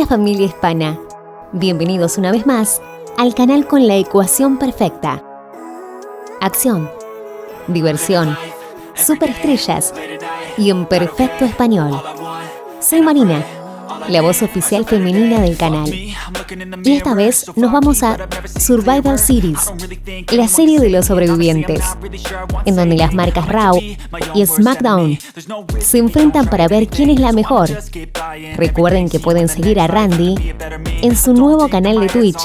Hola familia hispana, bienvenidos una vez más al canal con la ecuación perfecta. Acción, diversión, superestrellas y en perfecto español. Soy Marina, la voz oficial femenina del canal. Y esta vez nos vamos a Survival Series, la serie de los sobrevivientes, en donde las marcas Raw y SmackDown se enfrentan para ver quién es la mejor. Recuerden que pueden seguir a Randy en su nuevo canal de Twitch,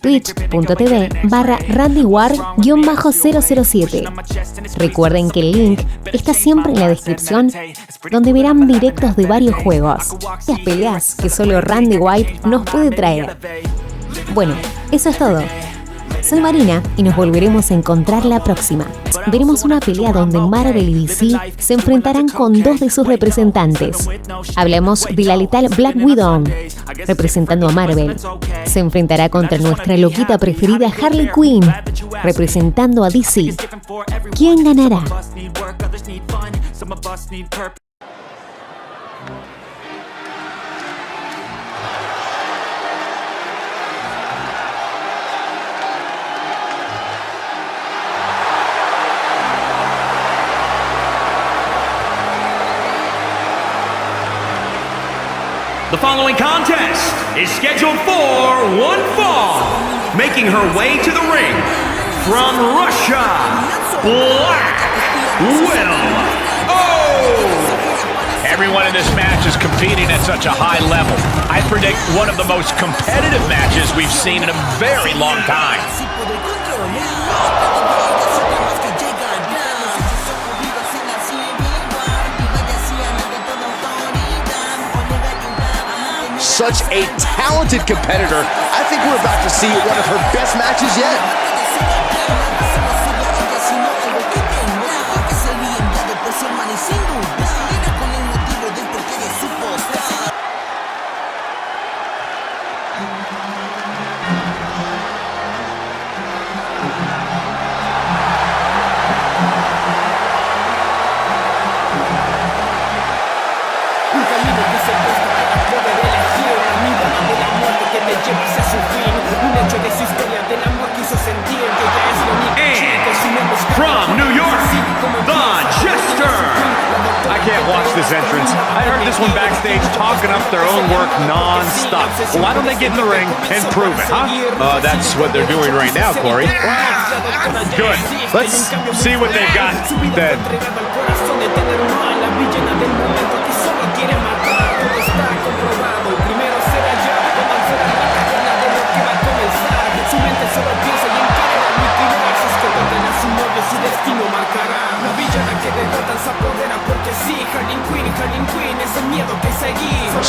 twitch.tv/randywar-007. Recuerden que el link está siempre en la descripción, donde verán directos de varios juegos, las peleas que solo Randy White nos puede traer. Bueno, eso es todo. Soy Marina y nos volveremos a encontrar la próxima. Veremos una pelea donde Marvel y DC se enfrentarán con dos de sus representantes. Hablamos de la letal Black Widow, representando a Marvel. Se enfrentará contra nuestra loquita preferida Harley Quinn, representando a DC. ¿Quién ganará? The following contest is scheduled for one fall. Making her way to the ring from Russia, Black Widow. Everyone in this match is competing at such a high level. I predict one of the most competitive matches we've seen in a very long time. Such a talented competitor. I think we're about to see one of her best matches yet. From New York, the Jester. I can't watch this entrance. I heard this one backstage talking up their own work non-stop. Well, why don't they get in the ring and prove it, huh? That's what they're doing right now, Corey. Good. Let's see what they've got then.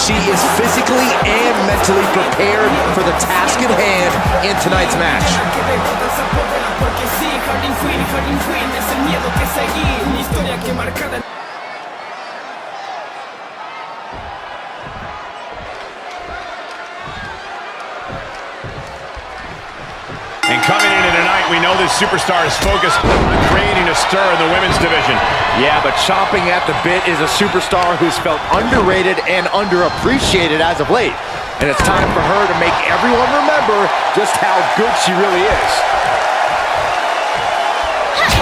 She is physically and mentally prepared for the task at hand in tonight's match. And coming into tonight, we know this superstar is focused on creating a stir in the women's division. Yeah, but chomping at the bit is a superstar who's felt underrated and underappreciated as of late. And it's time for her to make everyone remember just how good she really is.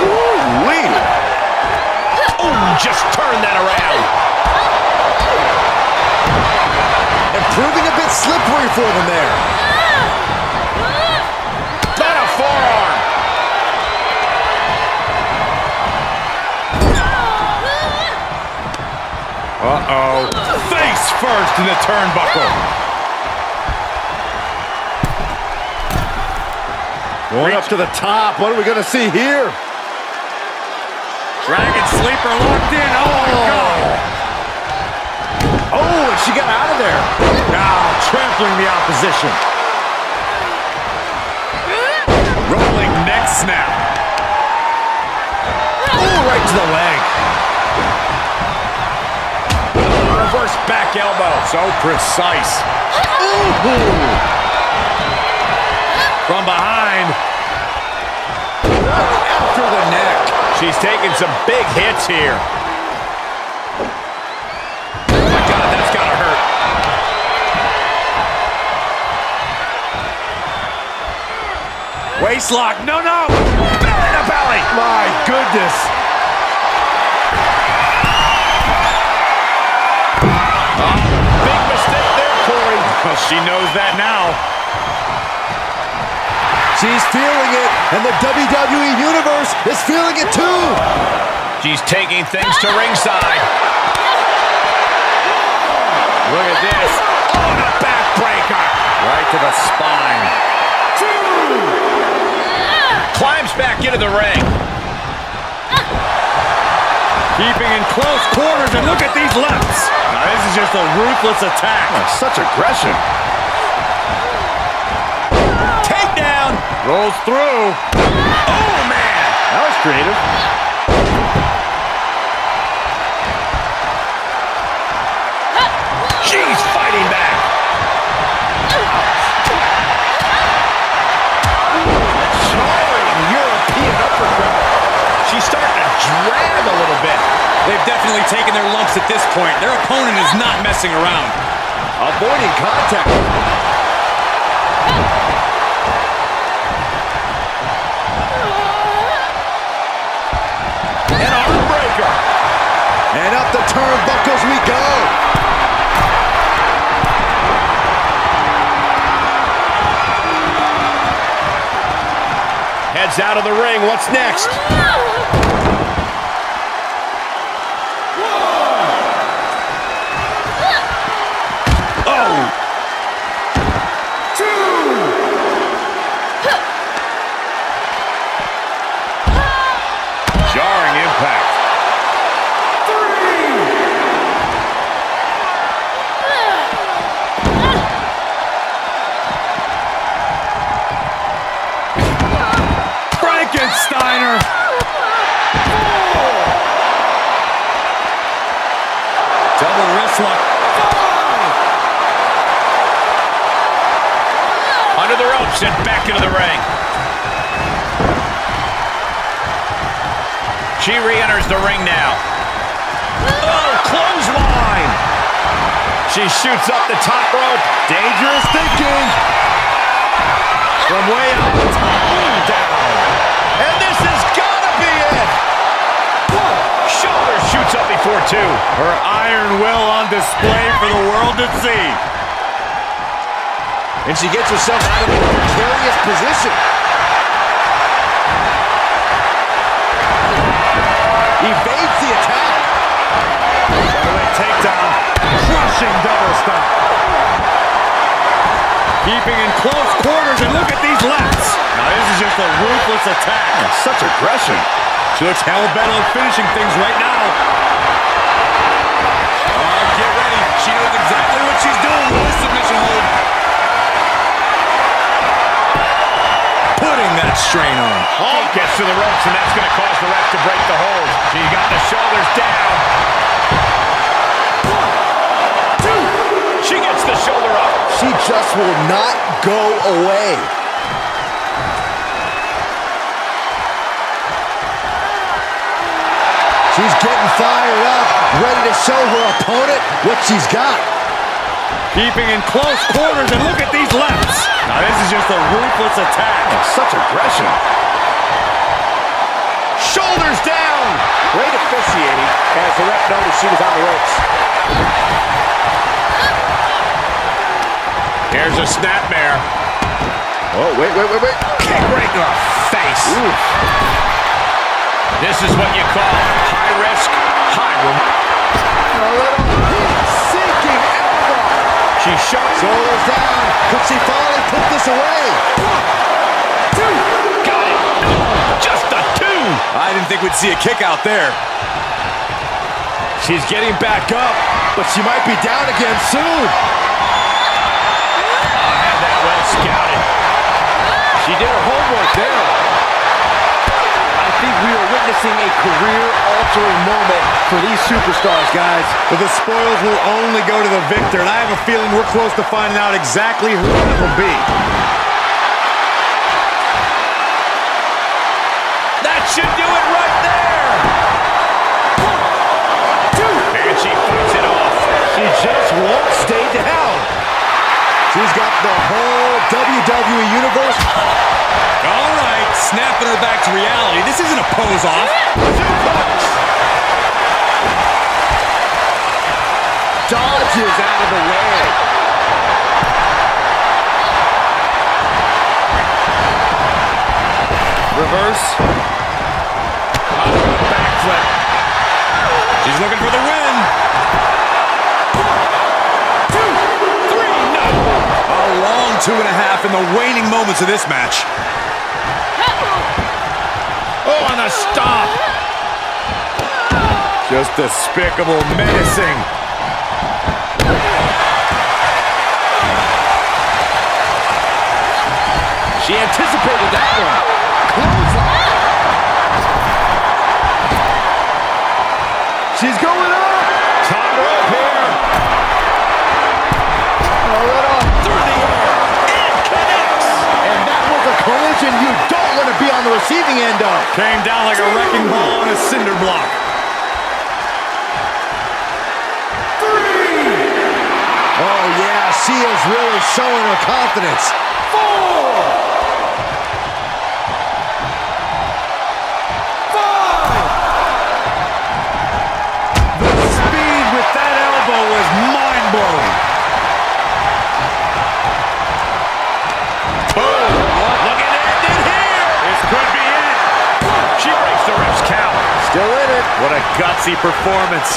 Ooh-wee. Oh, just turn that around. And proving a bit slippery for them there. Forearm. Uh-oh. Face first in the turnbuckle. Going up to the top. What are we going to see here? Dragon Sleeper locked in. Oh, my God. Oh, and she got out of there. Now trampling the opposition. Rolling neck snap. Oh, right to the leg. Reverse back elbow. So precise. Ooh. From behind. After the neck. She's taking some big hits here. Oh, my God, that's got to hurt. Waist lock. No, no. Belly to belly. My goodness. Big mistake there, Corey. Well, she knows that now. She's feeling it, and the WWE Universe is feeling it too. She's taking things to ringside. Look at this. Oh, and a backbreaker. Right to the spine. Climbs back into the ring. Keeping in close quarters, and look at these lefts. Now, this is just a ruthless attack. Oh, such aggression. Takedown. Rolls through. Oh, man. That was creative. She's fighting back. Jarring European uppercut. She's starting to drag a little bit. They've definitely taken their lumps at this point. Their opponent is not messing around. Avoiding contact. An arm breaker. And up the turnbuckles we go. Heads out of the ring. What's next? Jarring impact. Frankensteiner. Double wrist lock. Under the ropes and back into the ring. She re-enters the ring now. Oh, clothesline! She shoots up the top rope. Dangerous thinking. From way up the top, down. And this has gotta be it! Shoulder shoots up before two. Her iron will on display for the world to see. And she gets herself out of a precarious position. Evades the attack. Runaway takedown. Crushing double stop. Keeping in close quarters, and look at these lefts. Now this is just a ruthless attack. Such aggression. She looks hell-bent on finishing things right now. Get ready. She knows exactly what she's doing with this submission hold. Putting that strain on. Oh, gets to the ropes, and that's going to cause the ref to break the hold. She got the shoulders down. 1, 2. She gets the shoulder up. She just will not go away. She's getting fired up, ready to show her opponent what she's got. Keeping in close quarters, and look at these lefts. Now this is just a ruthless attack. Such aggression. Shoulders down. Great officiating as the ref noticed she was on the ropes. Here's a snapmare. Oh, wait. Kick right in the face. Oof. This is what you call high risk, high reward. A little sinking elbow. She shuts. Shoulders down. Could she finally put this away? 1, 2. Got it. Just a 2. I didn't think we'd see a kick out there. She's getting back up. But she might be down again soon. I had that well scouted. She did her homework there. I think we are witnessing a career-altering moment for these superstars, guys. But the spoils will only go to the victor, and I have a feeling we're close to finding out exactly who that will be. That should do it right there. 1, 2. And she fights it off. She just won't stay down. She's got the whole WWE Universe. Oh, snapping her back to reality. This isn't a pose off. Dodges out of the way. Reverse. Backflip. She's looking for the win. 1, 2, 3, no. A long 2.5 in the waning moments of this match. Oh, on the stop. Just despicable, menacing. She anticipated that one. Clothesline. She's going up. Top rope here. Throw it up through the air. It connects. And that was a collision you don't want to be on the receiving end of. Came down like a wrecking ball on a cinder block. 3. Oh, yeah, she is really showing her confidence. 4. Was mind-blowing. Oh, look at it here. This could be it. She breaks the ref's count. Still in it. What a gutsy performance.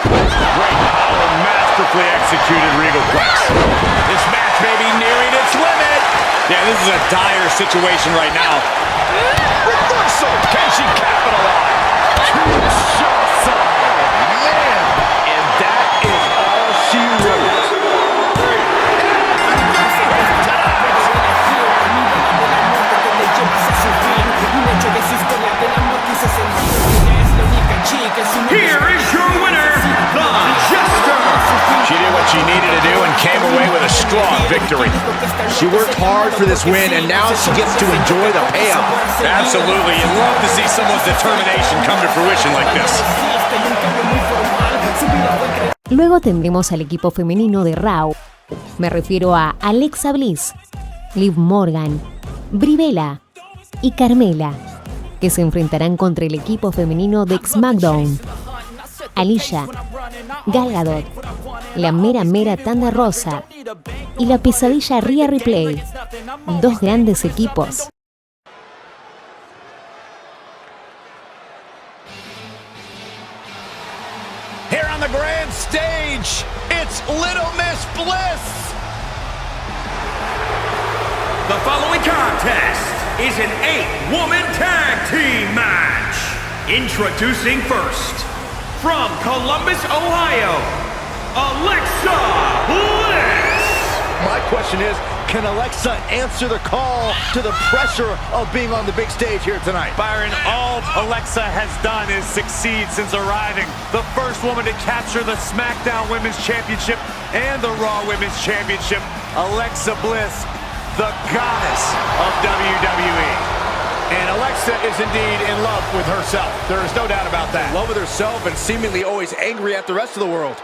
Great power, masterfully executed Regalplex. This match may be nearing its limit. Yeah, this is a dire situation right now. Reversal. Can she capitalize? 2 shots up. She wrote. Here is your winner, the Jester. She did what she needed to do and came away with a strong victory. She worked hard for this win, and now she gets to enjoy the payoff. Absolutely. You'd love to see someone's determination come to fruition like this. Luego tendremos al equipo femenino de Raw. Me refiero a Alexa Bliss, Liv Morgan, Brie Bella y Carmela, que se enfrentarán contra el equipo femenino de SmackDown. Alicia, Gal Gadot, la mera Tanda Rosa y la pesadilla Rhea Ripley. Dos grandes equipos. Here on the grand stage, it's Little Miss Bliss. The following contest is an 8-woman tag team match. Introducing first, from Columbus, Ohio, Alexa Bliss. My question is, can Alexa answer the call to the pressure of being on the big stage here tonight? Byron, all Alexa has done is succeed since arriving. The first woman to capture the SmackDown Women's Championship and the Raw Women's Championship. Alexa Bliss, the goddess of WWE. And Alexa is indeed in love with herself. There is no doubt about that. In love with herself and seemingly always angry at the rest of the world.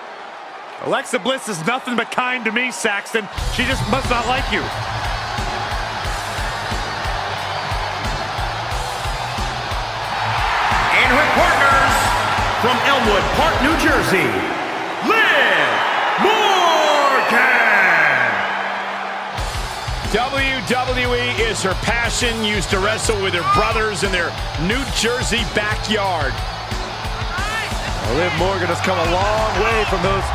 Alexa Bliss is nothing but kind to me, Saxton. She just must not like you. And her partners, from Elmwood Park, New Jersey, Liv Morgan. WWE is her passion, used to wrestle with her brothers in their New Jersey backyard. Well, Liv Morgan has come a long way from those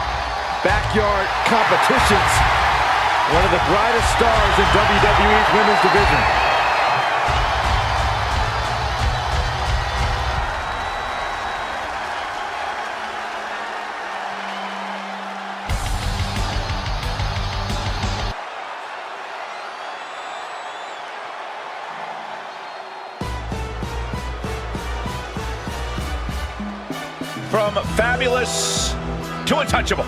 backyard competitions. One of the brightest stars in WWE's women's division. From fabulous to untouchable.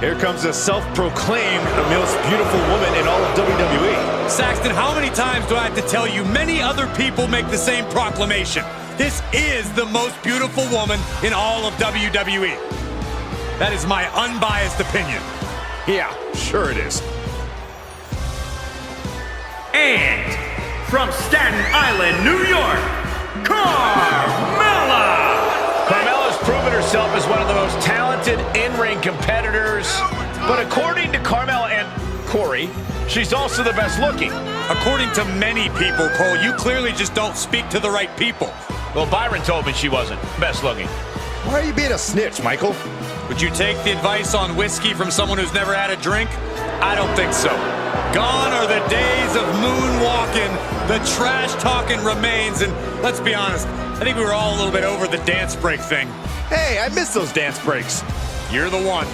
Here comes a self-proclaimed most beautiful woman in all of WWE. Saxton, how many times do I have to tell you? Many other people make the same proclamation. This is the most beautiful woman in all of WWE. That is my unbiased opinion. Yeah, sure it is. And from Staten Island, New York, Carmella! Carmella's proven herself as one of the most talented in-ring competitors, but according to Carmella and Corey, she's also the best looking. According to many people, Cole, you clearly just don't speak to the right people. Well, Byron told me she wasn't best looking. Why are you being a snitch, Michael? Would you take the advice on whiskey from someone who's never had a drink? I don't think so. Gone are the days of moonwalking. The trash-talking remains, and let's be honest, I think we were all a little bit over the dance break thing. Hey, I miss those dance breaks. You're the one.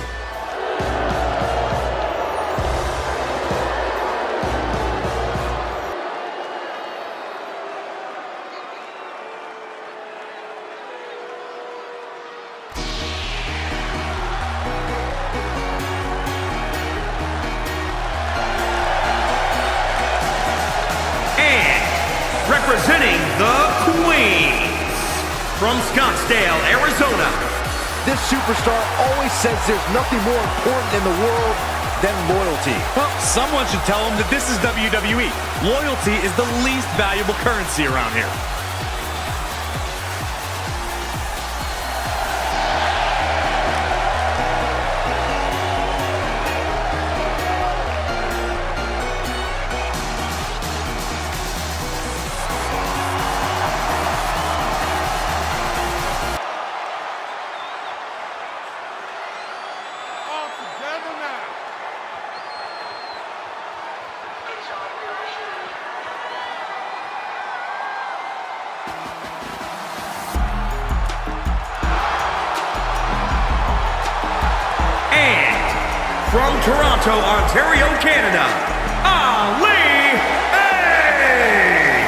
Representing the Queens, from Scottsdale, Arizona. This superstar always says there's nothing more important in the world than loyalty. Well, someone should tell him that this is WWE. Loyalty is the least valuable currency around here. From Toronto, Ontario, Canada, Ali A!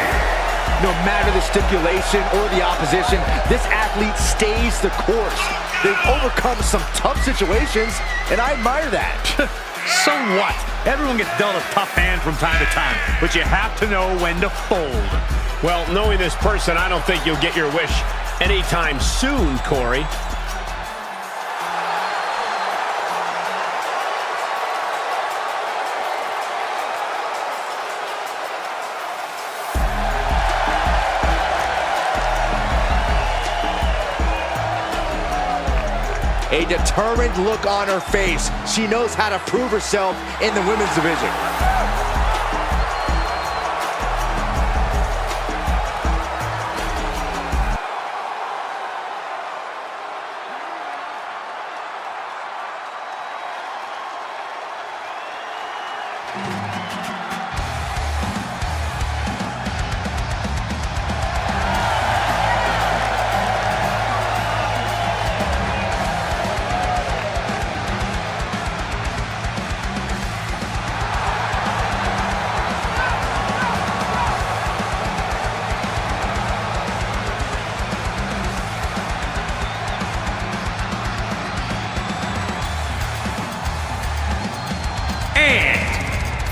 No matter the stipulation or the opposition, this athlete stays the course. They've overcome some tough situations, and I admire that. So what? Everyone gets dealt a tough hand from time to time, but you have to know when to fold. Well, knowing this person, I don't think you'll get your wish anytime soon, Corey. A determined look on her face. She knows how to prove herself in the women's division.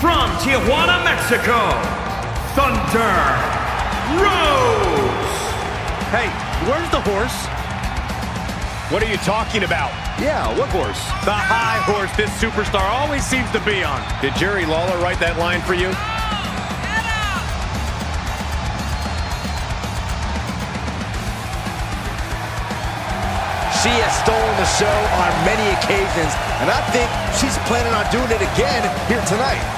From Tijuana, Mexico, Thunder Rose. Hey, where's the horse? What are you talking about? Yeah, what horse? The high horse this superstar always seems to be on. Did Jerry Lawler write that line for you? She has stolen the show on many occasions, and I think she's planning on doing it again here tonight.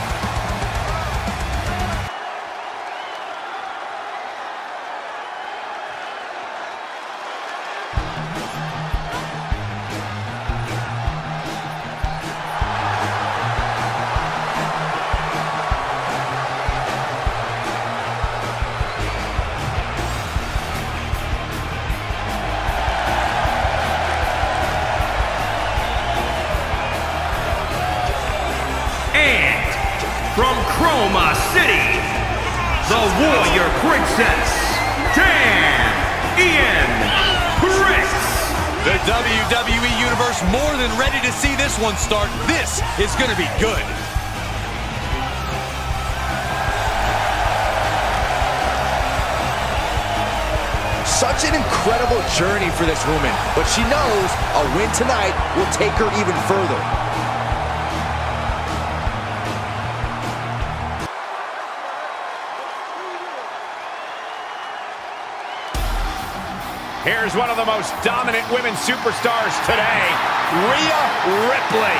From Chroma City, the Warrior Princess, Ian Prince. The WWE Universe more than ready to see this one start. This is going to be good. Such an incredible journey for this woman, but she knows a win tonight will take her even further. Here's one of the most dominant women's superstars today, Rhea Ripley.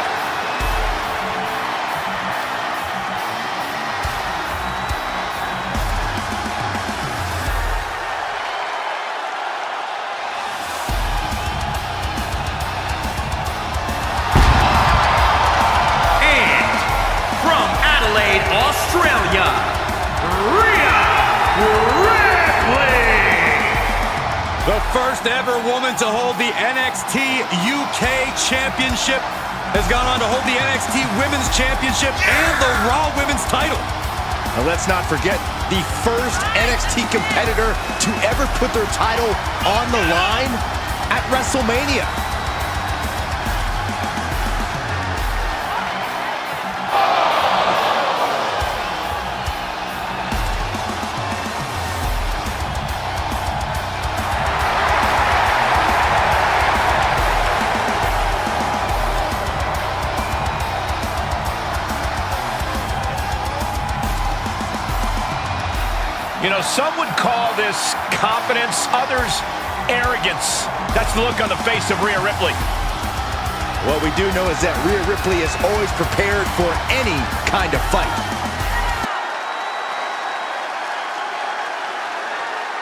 Australia, Rhea Ripley. The first ever woman to hold the NXT UK Championship has gone on to hold the NXT Women's Championship and the Raw Women's title. And let's not forget the first NXT competitor to ever put their title on the line at WrestleMania. You know, some would call this confidence, others arrogance. That's the look on the face of Rhea Ripley. What we do know is that Rhea Ripley is always prepared for any kind of fight.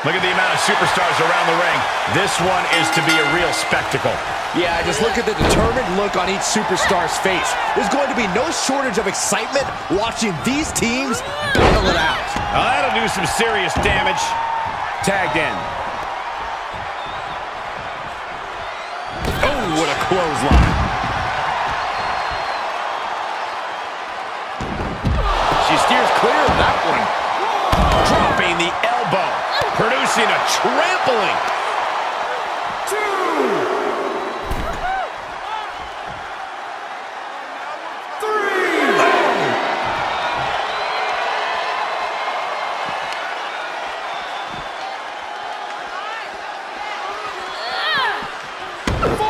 Look at the amount of superstars around the ring. This one is to be a real spectacle. Yeah, just look at the determined look on each superstar's face. There's going to be no shortage of excitement watching these teams battle it out. Now that'll do some serious damage. Tagged in. Oh, what a clothesline. She steers clear of that one. Dropping the elbow. Producing a trampling. 2. 4.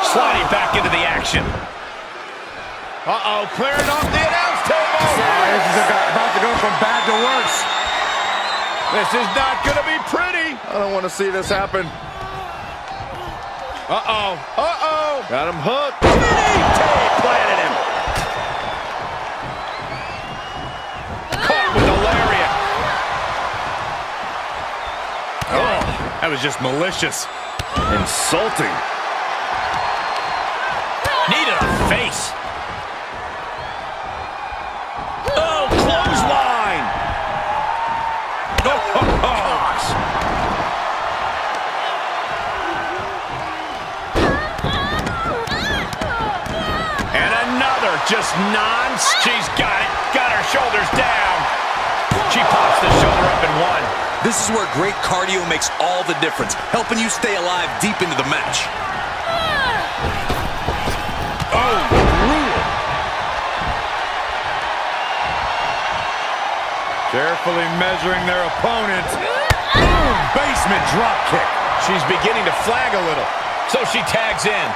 Sliding back into the action. Uh-oh, clearing off the announce table. This is about to go from bad to worse. This is not going to be pretty. I don't want to see this happen. Uh-oh. Uh-oh. Got him hooked. DDT planted him. Caught with the lariat. Oh, that was just malicious. Insulting. Knee to the face. Oh, clothesline. Oh, gosh. And another just she's got it. Got her shoulders down. She pops the shoulder up in one. This is where great cardio makes all the difference, helping you stay alive deep into the match. Oh, brutal. Carefully measuring their opponent. Boom! Basement drop kick. She's beginning to flag a little, so she tags in.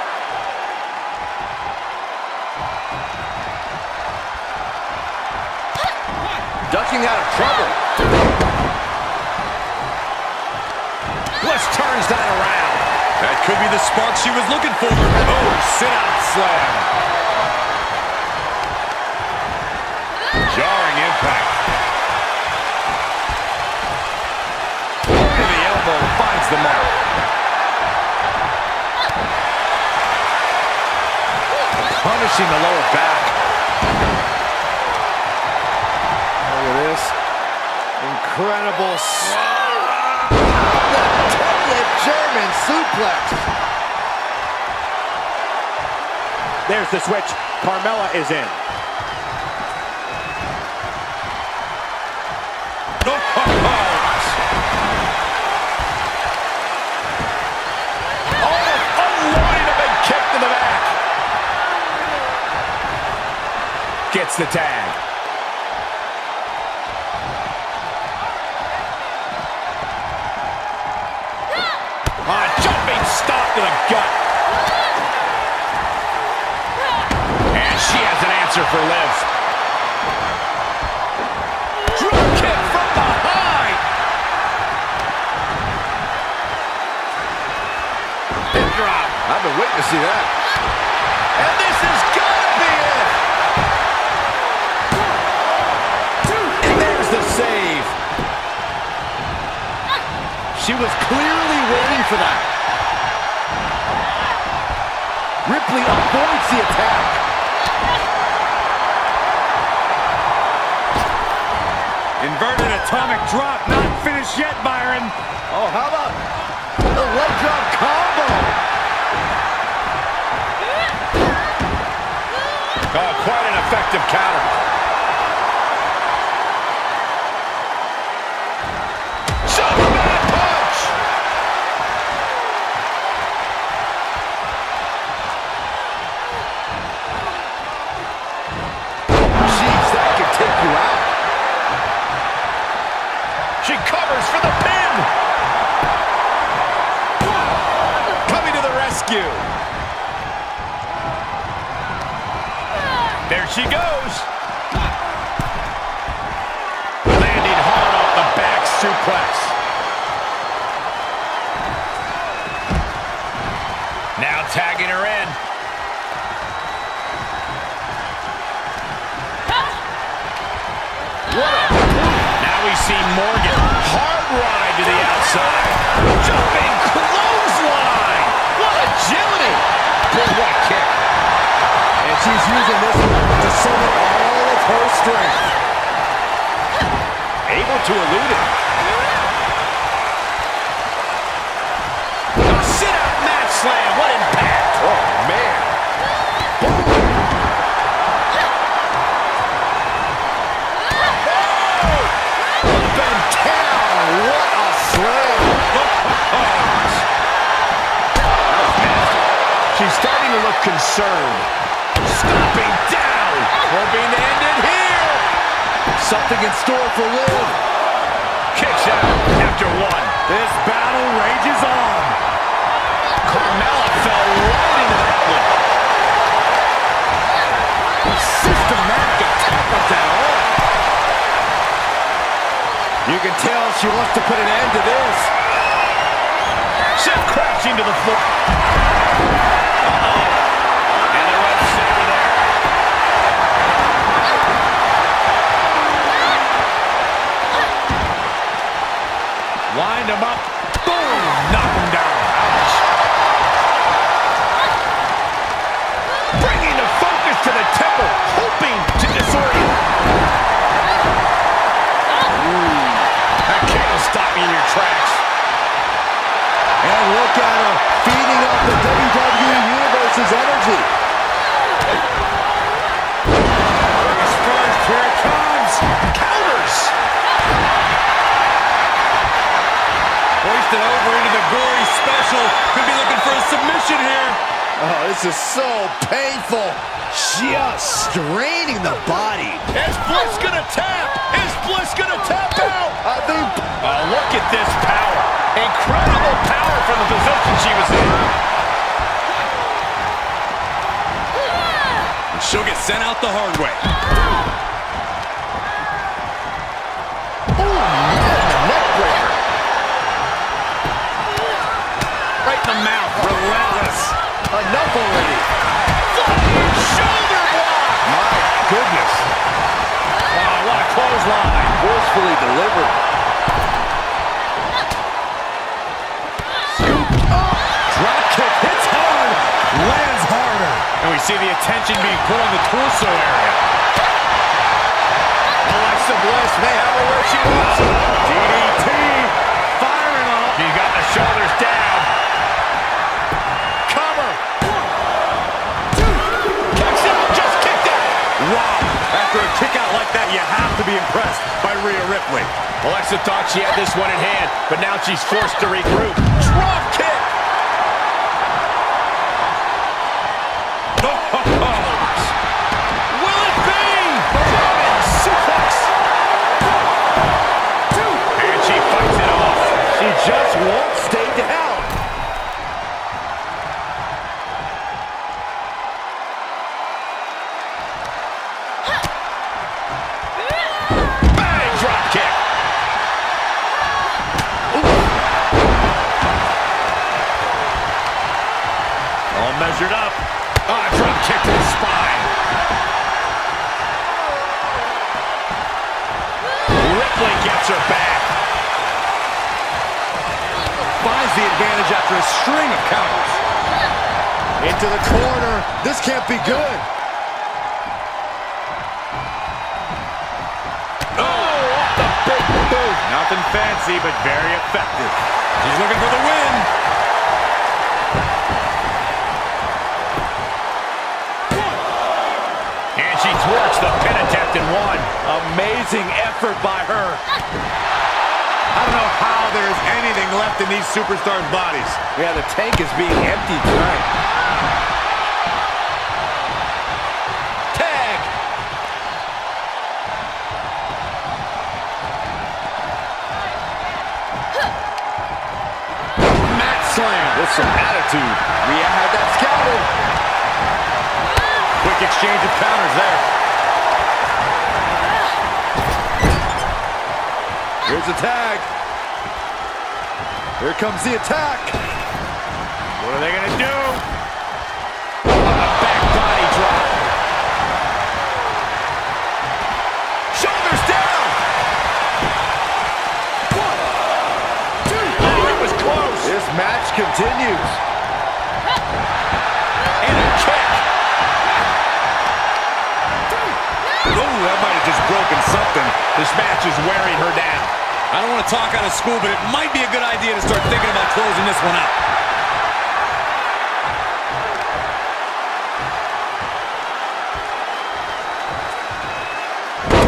Ducking out of trouble. Bliss turns that around. That could be the spark she was looking for. Oh, sit-out slam. Jarring impact. And the elbow finds the mark. Punishing the lower back. Look at this. Incredible. German suplex. There's the switch. Carmella is in. Unloading a big kick to the back. Gets the tag. Jumping stop to the gut. And she has an answer for Liv. Drop kick I've been waiting to see that. And this is gonna be it! And there's the save. She was clearly waiting for that. Ripley avoids the attack. Inverted atomic drop, not finished yet, Byron. Oh, how about the leg drop combo? Oh, quite an effective counter. Superman punch! Jeez, that could take you out. She covers for the pin! Coming to the rescue. There she goes. Landing hard off the back suplex. Now tagging her in. Now we see Morgan. Hard ride to the outside. Jumping clothesline. What agility. Good right kick. And she's using this to summon all of her strength. Able to elude it. A sit-out mat slam. What impact. Oh, man. Up and down. What a slam. She's starting to look concerned. Stomping down. Hoping to end it here. Something in store for Liv. Kicks out after one. This battle rages on. Carmella fell right into that one. Systematic attack of that arm. You can tell she wants to put an end to this. Sent crashing to the floor. Uh-oh. And the ref center there. Wind him up. Boom! Knock him down. Ouch. Bringing the focus to the temple, hoping to disorient. That kick will stop you in your tracks. And look at her feeding off the WWE Universe's energy. Spurs, here it comes. Counters. Hoisted over into the gory special. Could be looking for a submission here. Oh, this is so painful. Just straining the body. Is Bliss gonna tap? Is Bliss gonna tap out? I think. Oh, look at this power. Incredible power from the position she was in. And she'll get sent out the hard way. Oh, man, the neck breaker. Right in the mouth. Relentless. Enough already. Shoulder block. My goodness. Oh, what a clothesline. Forcefully delivered. Drop kick hits hard. Lands harder. And we see the attention being put on the torso area. Alexa Bliss may have her where she wants her. DDT. Firing off. She got the shoulders down. Cover. 1, 2. Kicks out. Just kicked out. Wow. After a kick out like that, you have to be impressed by Rhea Ripley. Alexa thought she had this one in hand, but now she's forced to regroup. Drop kick. Will it be? German suplex. 2. And she fights it off. She just won't stay down. Bang! Drop kick. measured up. Drop kick to the spine. Ripley gets her back. Finds the advantage after a string of counters. Into the corner. This can't be good. Nothing fancy, but very effective. She's looking for the win. And she thwarts the pin attempt and won. Amazing effort by her. I don't know how there is anything left in these superstars' bodies. Yeah, the tank is being emptied tonight. Tag. Mat slam with some attitude. Rhea had that scouted. Quick exchange of counters there. Here's the tag. Here comes the attack. What are they going to do? A back body drop. Shoulders down. 1, 2. Oh, it was close. This match continues. And a kick. Oh, that might have just broken something. This match is wearing her down. I don't want to talk out of school, but it might be a good idea to start thinking about closing this one out.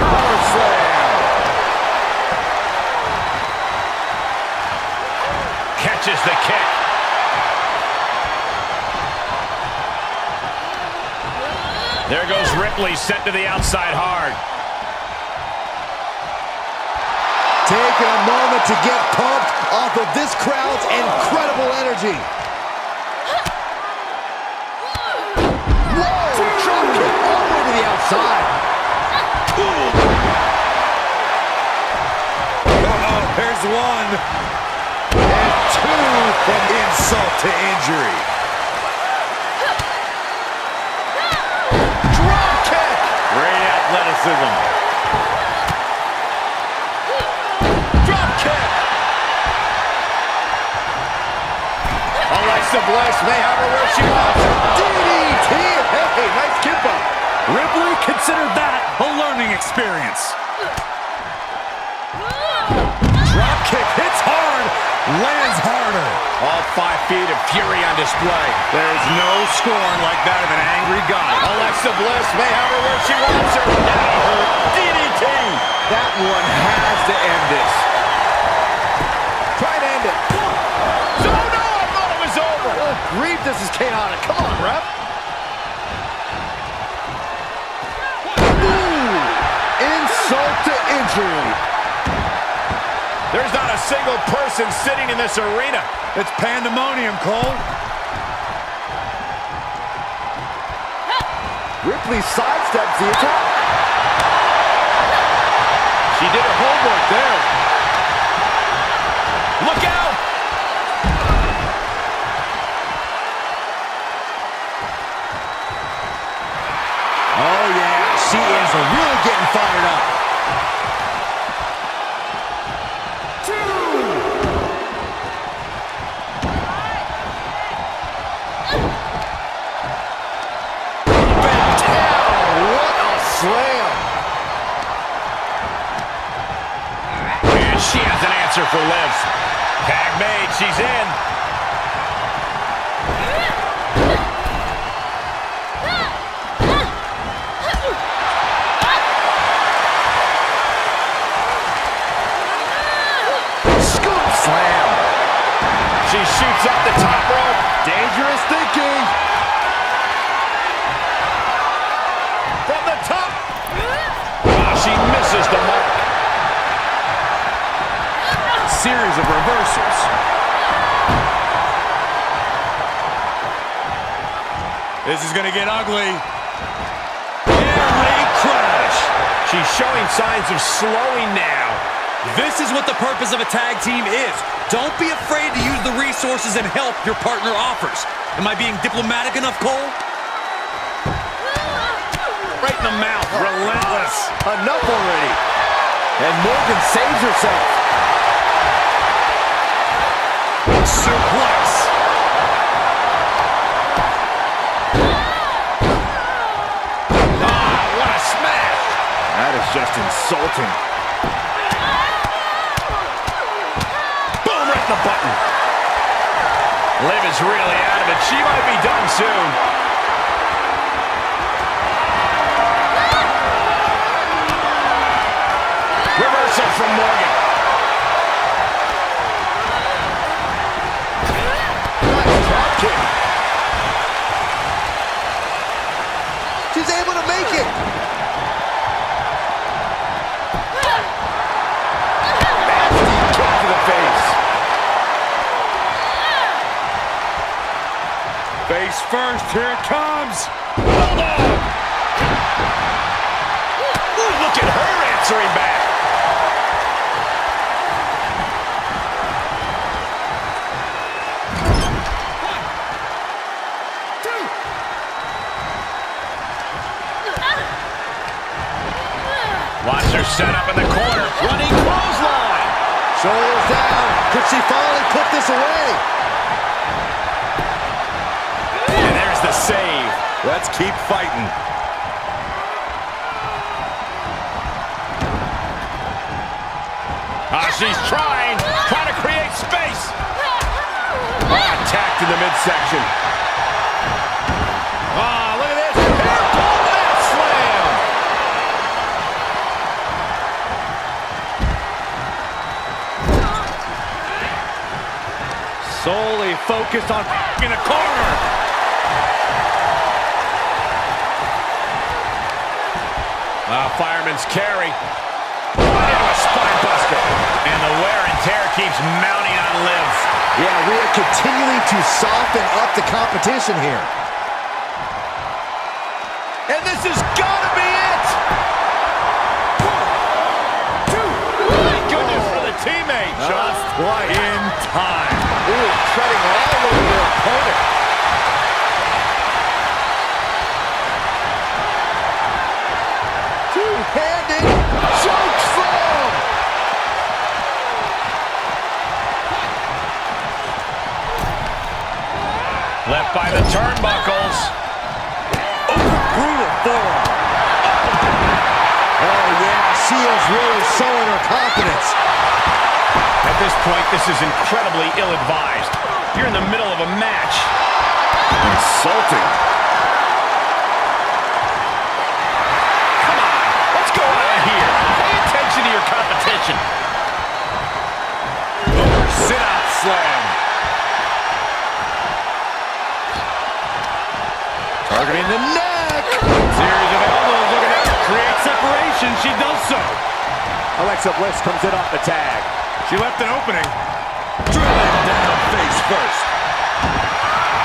Power slam. Catches the kick. There goes Ripley, sent to the outside hard. Taking a moment to get pumped off of this crowd's incredible energy. Whoa! Drop kick all the way to the outside. Uh-oh, there's one. And 2 from insult to injury. Drop kick! Great athleticism. Alexa Bliss may have her where she wants. DDT! Hey, nice kick up. Ripley considered that a learning experience. Drop kick hits hard, lands harder. All 5 feet of fury on display. There's no scorn like that of an angry god. Alexa Bliss may have her where she wants her. Now her DDT. That one has to end this. Try to end it. So no, I thought it was over. Oh, grief, this is chaotic. Come on, ref. Ooh, insult to injury. There's not a single person sitting in this arena. It's pandemonium, Cole. Ripley sidesteps the attack. She did her homework there. Look out! Oh, yeah, she is really getting fired up. 2. Bent down. What a slam. And she has an answer for Liv. Tag made, she's in. Scoop slam. She shoots up the top rope. Dangerous thinking. From the top. Oh, she misses the mark. Series of reversals. This is going to get ugly. Leg crash. She's showing signs of slowing now. This is what the purpose of a tag team is. Don't be afraid to use the resources and help your partner offers. Am I being diplomatic enough, Cole? Right in the mouth, relentless. Enough already. And Morgan saves herself. Suplex. Ah, what a smash. That is just insulting. Boom, right in the button. Liv is really out of it. She might be done soon. Reversal from Morgan. Nice drop kick. She's able to make it. Nasty kick to the face. Face first, here it comes. Bulldog. Ooh, look at her answering back. Watch her set up in the corner. Running clothesline. Shoulders down. Could she finally put this away? And there's the save. Let's keep fighting. She's trying to create space. Attacked in the midsection. Look at this. Airport slam. Solely focused on in a corner. Fireman's carry. Right into a spine buster. And the wear and tear keeps mounting on Liv. Yeah, we are continuing to soften up the competition here. And this has got to be it. 1, 2. Thank goodness for the teammate. Just in time. Ooh, treading all over their opponent. Two-handed choke slam. Left by the turnbuckles. Brutal forearm. Oh, yeah, she is really showing her confidence. At this point, this is incredibly ill-advised. You're in the middle of a match. Insulting. Come on, what's going on here? Pay attention to your competition. Sit-out slam. Targeting the neck. Series of elbows looking at create separation. She does so. Alexa Bliss comes in off the tag. She left an opening. Drilling down face first.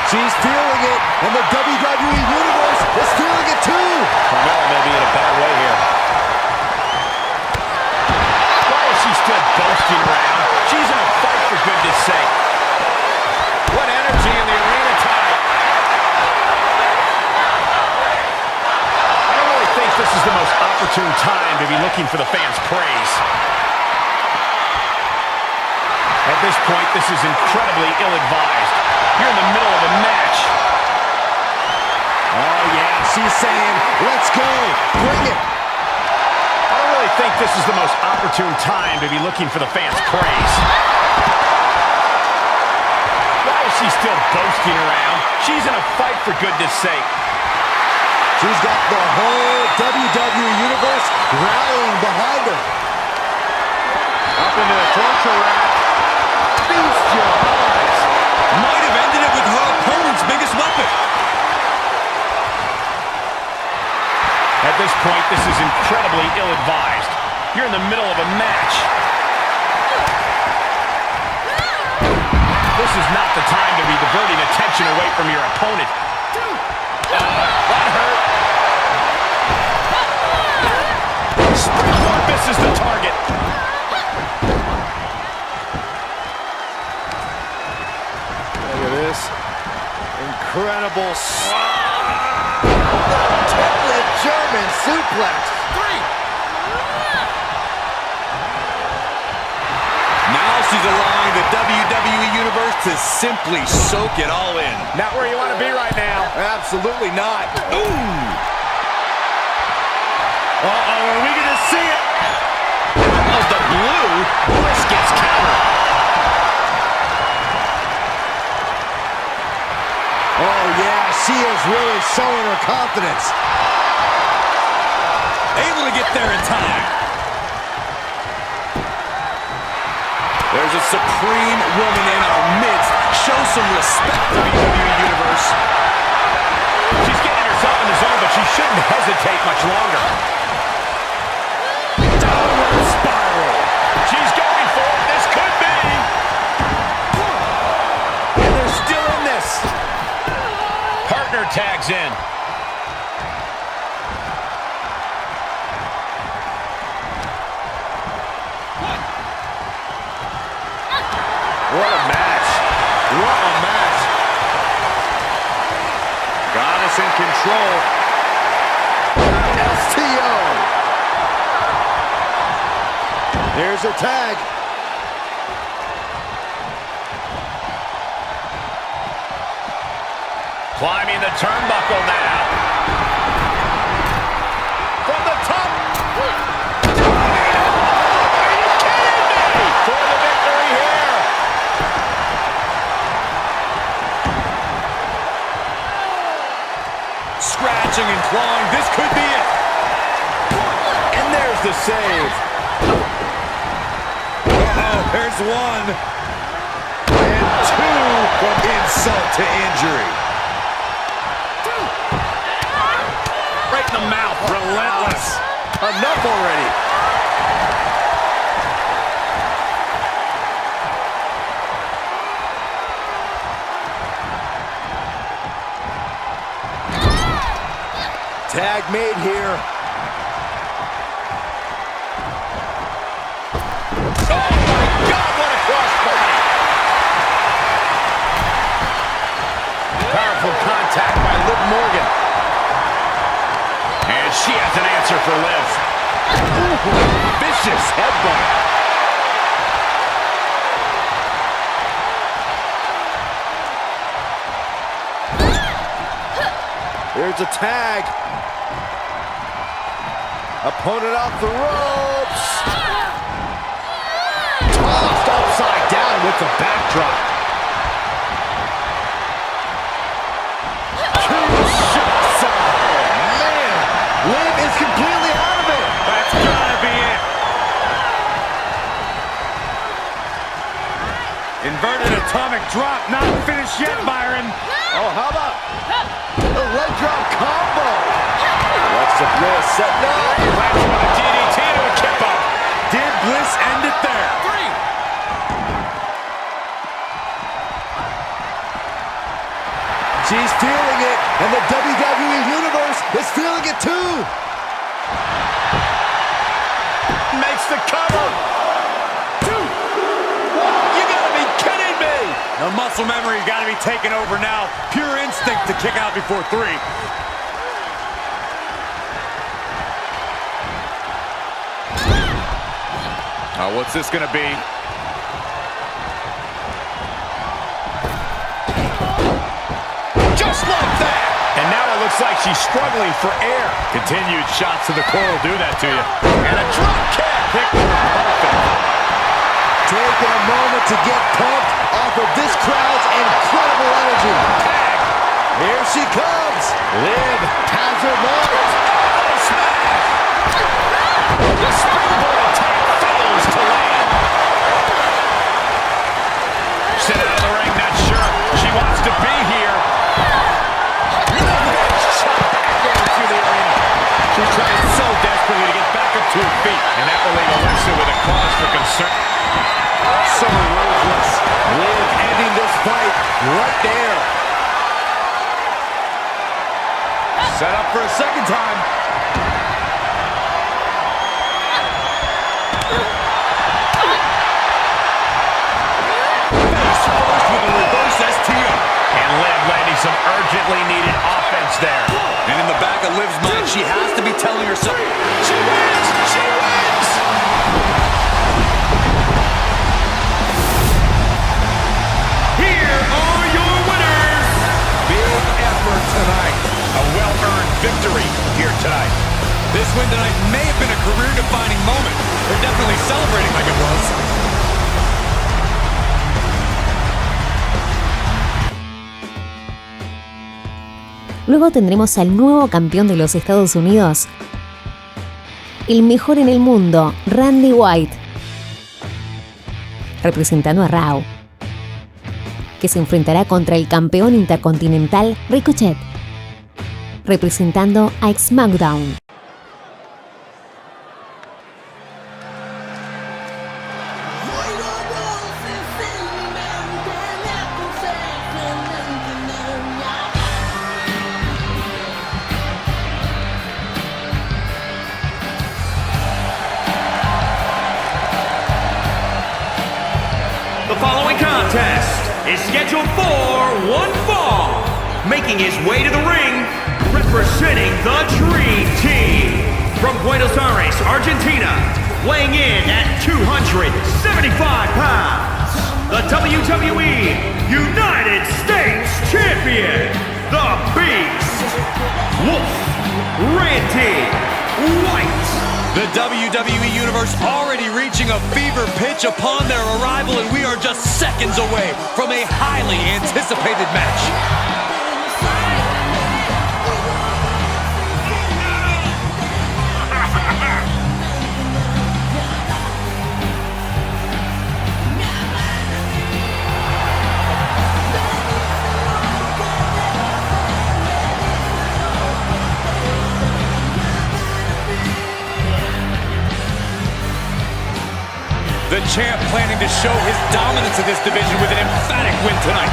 She's feeling it, and the WWE Universe is feeling it too. Carmella may be in a bad way here. Why is she still boasting around? She's in a fight, for goodness sake. What energy in the arena tonight. I don't really think this is the most opportune time to be looking for the fans' praise. At this point, this is incredibly ill-advised. You're in the middle of a match. Oh, yeah, she's saying, let's go, bring it. I don't really think this is the most opportune time to be looking for the fans' praise. Why is she still boasting around? She's in a fight, for goodness sake. She's got the whole WWE Universe rallying behind her. Up into the torture rack. Feast your eyes. Might have ended it with her opponent's biggest weapon. At this point, this is incredibly ill-advised. You're in the middle of a match. This is not the time to be diverting attention away from your opponent. That hurt. Springboard misses the target. Look at this. incredible template German suplex. 3. Now she's allowing the WWE Universe to simply soak it all in. Not where you want to be right now. Absolutely not. Ooh! Uh-oh, are we going to see it? Out of the blue, Bliss gets countered. Oh, yeah, she is really showing her confidence. Able to get there in time. There's a supreme woman in our midst. Show some respect to the WWE Universe. She's getting herself in the zone, but she shouldn't hesitate much longer. Downward spiral. She's going for it. This could be. And they're still in this. Partner tags in. What a match. What a match. Goddess in control. STO. There's her tag. Climbing the turnbuckle now. From the top. Are you kidding me? For the victory here. Scratching and clawing. This could be it. And there's the save. Uh-oh, there's one. And two from insult to injury. Right in the mouth. Relentless. Enough already. Tag made here. Oh my God, what a crossbody. Powerful contact by Liv Morgan. And she has an answer for Liv. Ooh, vicious headbutt. There's a tag. Opponent off the ropes. Tossed upside down with the backdrop. Two shots. Oh, man. Liv is completely out of it. That's gotta be it. Inverted atomic drop. Not finished yet, Byron. Oh, how about the leg drop combo? Alexa Bliss setting up. Flash with a DDT to a kip up. Did Bliss end it there? 3. She's feeling it, and the WWE Universe is feeling it too. Makes the cover. 2. You gotta be kidding me. The muscle memory got to be taken over now. Pure instinct to kick out before 3. What's this going to be? Just like that. And now it looks like she's struggling for air. Continued shots to the core will do that to you. And a drop kick. Perfect. Taking a moment to get pumped off of this crowd's incredible energy. Here she comes. Liv has her marked. The springboard attack fails to land. Sit out of the ring, not sure she wants to be here. Through the arena. She's trying so desperately to get back up to her feet. And that will leave Alexa with a cause for concern. So ruthless. Liv ending this fight right there. Set up for a second time. Face first with a reverse STO. And Liv landing some urgently needed offense there. And in the back of Liv's mind, she has to be telling herself, she wins! She wins! Here are your winners. Big effort tonight. A well-earned victory here tonight. This win tonight may have been a career-defining moment. They're definitely celebrating like it was. Luego tendremos al nuevo campeón de los Estados Unidos, el mejor en el mundo, Randy White, representando a Raw, que se enfrentará contra el campeón intercontinental Ricochet, representando a SmackDown. The following contest is scheduled for one fall. Making his way to the ring, representing the Dream Team. From Buenos Aires, Argentina, weighing in at 275 pounds, the WWE United States Champion, the Beast, Wolf, Randy White. The WWE Universe already reaching a fever pitch upon their arrival, and we are just seconds away from a highly anticipated match. The champ planning to show his dominance in this division with an emphatic win tonight.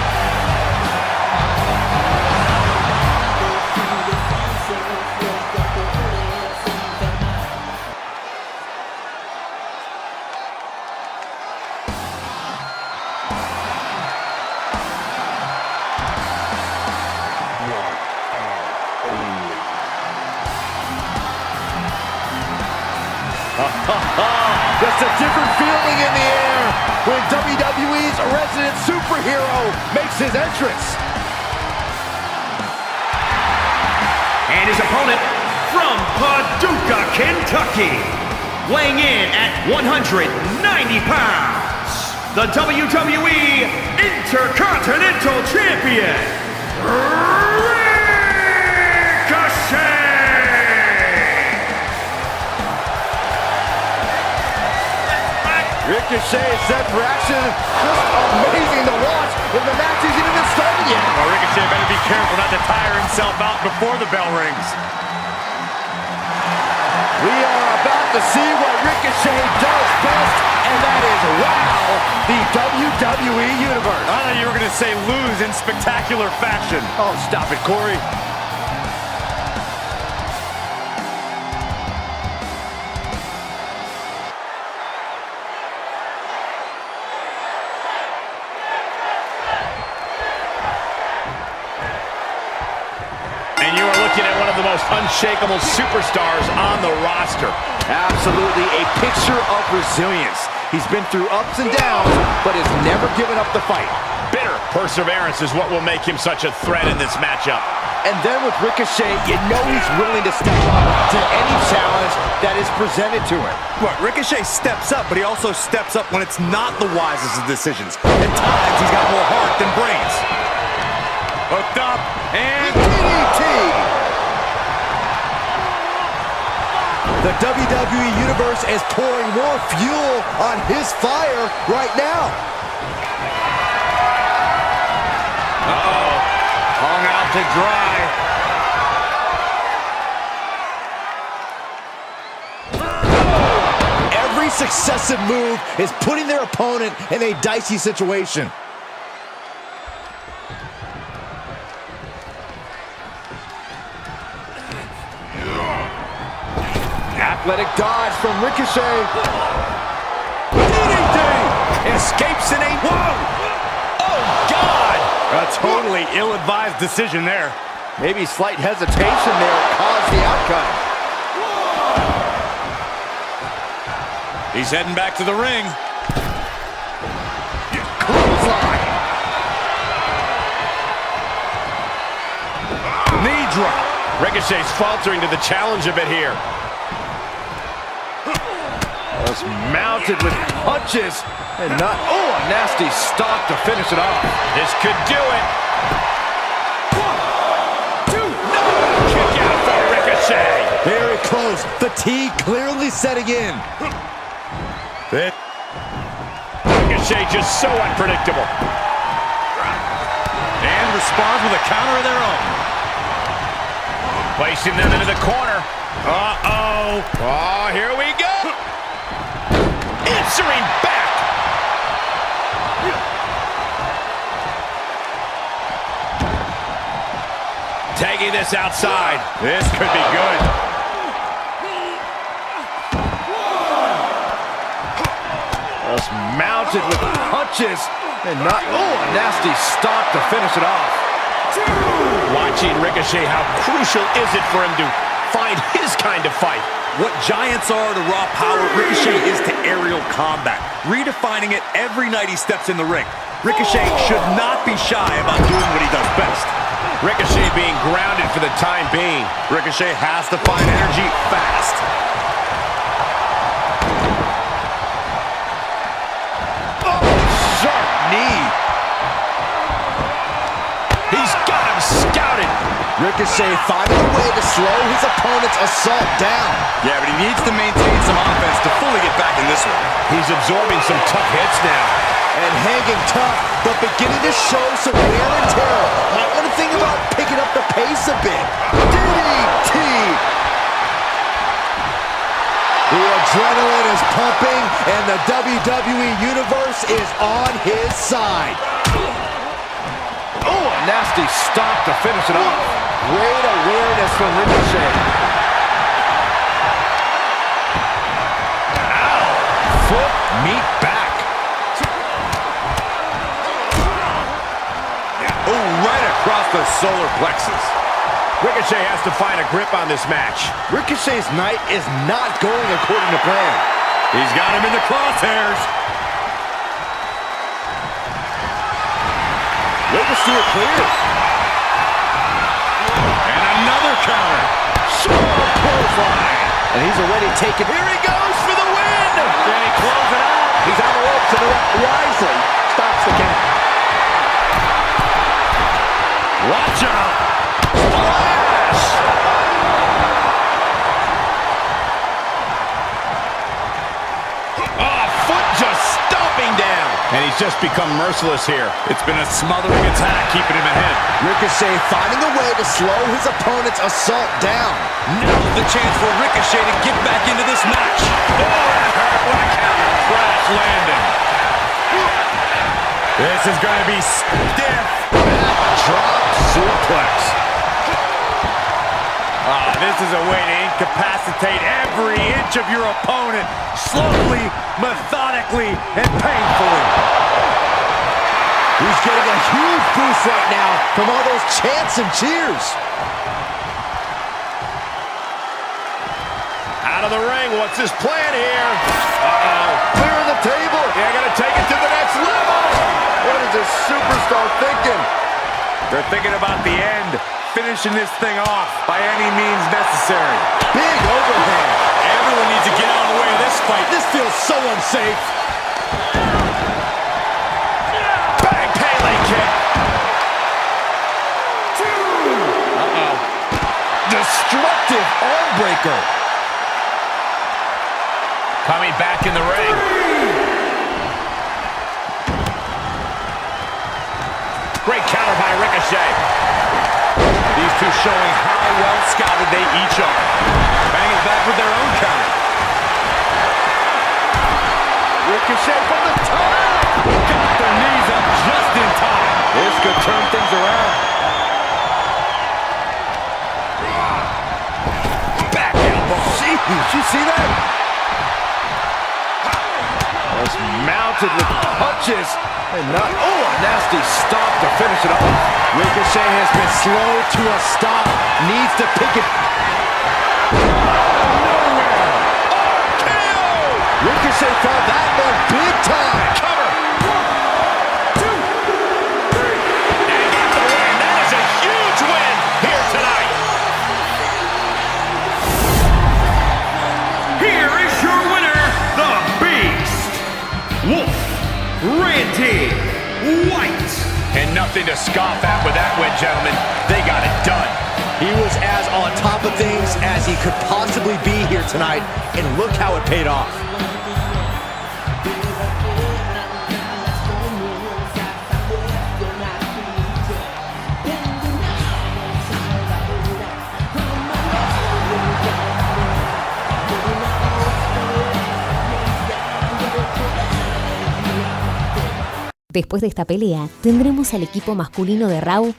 Just a different feeling in the air when WWE's resident superhero makes his entrance. And his opponent from Paducah, Kentucky, weighing in at 190 pounds, the WWE Intercontinental Champion, Ricochet! Ricochet is set for action. Just amazing to watch if the match isn't even started yet. Well, Ricochet better be careful not to tire himself out before the bell rings. We are about to see what Ricochet does best, and that is wow the WWE Universe. I thought you were going to say lose in spectacular fashion. Oh, stop it, Corey. And you are looking at one of the most unshakable superstars on the roster. Absolutely a picture of resilience. He's been through ups and downs, but has never given up the fight. Bitter perseverance is what will make him such a threat in this matchup. And then with Ricochet, you know he's willing to step up to any challenge that is presented to him. Look, Ricochet steps up, but he also steps up when it's not the wisest of decisions. At times, he's got more heart than brains. Hooked up, and DDT! The WWE Universe is pouring more fuel on his fire right now. uh-oh, hung out to dry. Every successive move is putting their opponent in a dicey situation. Athletic dodge from Ricochet. DDT! Escapes in a... Whoa! Oh, God! A totally ill-advised decision there. Maybe slight hesitation there caused the outcome. He's heading back to the ring. Clothesline. Knee drop. Ricochet's faltering to the challenge a bit here. Just mounted with punches and not, oh, a nasty stop to finish it off. This could do it. 1, 2, no! Kick out for Ricochet. Very close. Fatigue clearly setting in. Ricochet just so unpredictable. And responds with a counter of their own. Placing them into the corner. Uh-oh. Oh, here we go. Answering back. Tagging this outside. This could be good. Just mounted with punches and not, oh, a nasty stop to finish it off. Watching Ricochet, how crucial is it for him to find his kind of fight? What giants are to raw power, Ricochet is to aerial combat. Redefining it every night he steps in the ring. Ricochet should not be shy about doing what he does best. Ricochet being grounded for the time being. Ricochet has to find energy fast. Oh, sharp knee. He's got him scouted. Ricochet finding a way to slow his opponent's assault down. Yeah, but he needs to maintain some offense to fully get back in this one. He's absorbing some tough hits now. And hanging tough, but beginning to show some wear and tear. Might want to think about picking up the pace a bit. DDT! The adrenaline is pumping, and the WWE Universe is on his side. Oh, a nasty stop to finish it off. Great awareness from Ricochet. Ow! Foot meet back. Oh, right across the solar plexus. Ricochet has to find a grip on this match. Ricochet's night is not going according to plan. He's got him in the crosshairs. Way to steer clear. And another counter. Sharp clothesline. And he's already taken. Here he goes for the win. Can he close it out? He's on the ropes and the ref wisely stops the count. Watch out. Splash. Oh, foot just stomping down. And he's just become merciless here. It's been a smothering attack, keeping him ahead. Ricochet finding a way to slow his opponent's assault down. Now's the chance for Ricochet to get back into this match. Oh, that hurt. What a counter. Crash landing. This is going to be stiff. Drop suplex. This is a way to incapacitate every inch of your opponent, slowly, methodically, and painfully. He's getting a huge boost right now from all those chants and cheers. Out of the ring. What's his plan here? Clearing the table. They're going to take it to the next level. What is this superstar thinking? They're thinking about the end, finishing this thing off by any means necessary. Big overhand. Everyone needs to get out of the way of this fight. This feels so unsafe. Bang, Pele kick. Destructive arm breaker. Coming back in the ring. Great counter by Ricochet. These two showing how well scouted they each are. Banging back with their own counter. Ricochet from the top. Got their knees up just in time. This could turn things around. Back elbow. Did you see that? Just mounted with punches. Oh, a nasty stop to finish it off. Ricochet has been slow to a stop. Needs to pick it. Nowhere. RKO! Ricochet felt that one big time. Cover. 1, 2, 3. And got the win. That is a huge win here tonight. Here is your winner, the Beast, Wolf Randy White. And nothing to scoff at with that win, gentlemen. They got it done. He was as on top of things as he could possibly be here tonight, and look how it paid off. Después de esta pelea, tendremos al equipo masculino de Raw,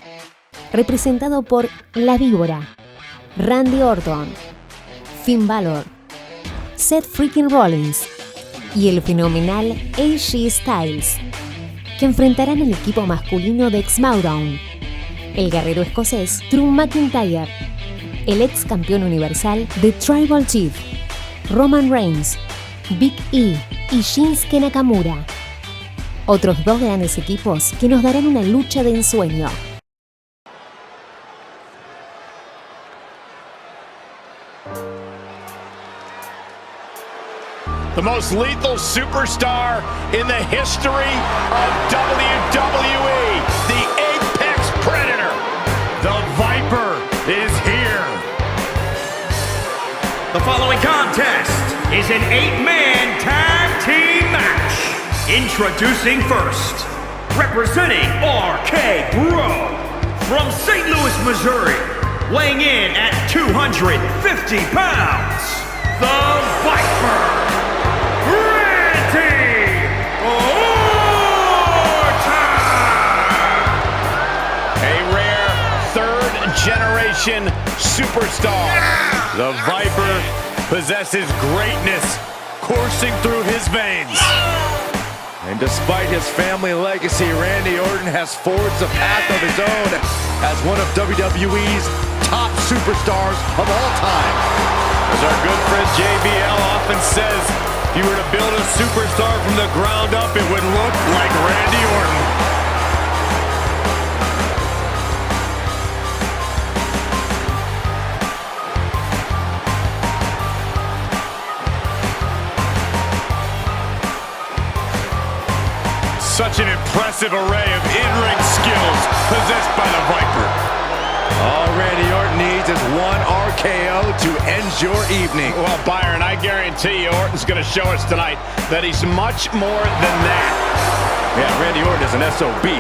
representado por La Víbora, Randy Orton, Finn Balor, Seth freaking Rollins y el fenomenal AJ Styles, que enfrentarán al equipo masculino de SmackDown, el guerrero escocés Drew McIntyre, el ex campeón universal de Tribal Chief, Roman Reigns, Big E y Shinsuke Nakamura. Otros dos grandes equipos que nos darán una lucha de ensueño. The most lethal superstar in the history of WWE, the Apex Predator. The Viper is here. The following contest is an 8-man tag team match. Introducing first, representing RK Bro from St. Louis, Missouri, weighing in at 250 pounds, the Viper, Randy Orton! A rare third-generation superstar. The Viper possesses greatness coursing through his veins. And despite his family legacy, Randy Orton has forged a path of his own as one of WWE's top superstars of all time. As our good friend JBL often says, if you were to build a superstar from the ground up, it would look like Randy Orton. Such an impressive array of in-ring skills possessed by the Viper. All Randy Orton needs is one RKO to end your evening. Well, Byron, I guarantee you Orton's going to show us tonight that he's much more than that. Yeah, Randy Orton is an SOB.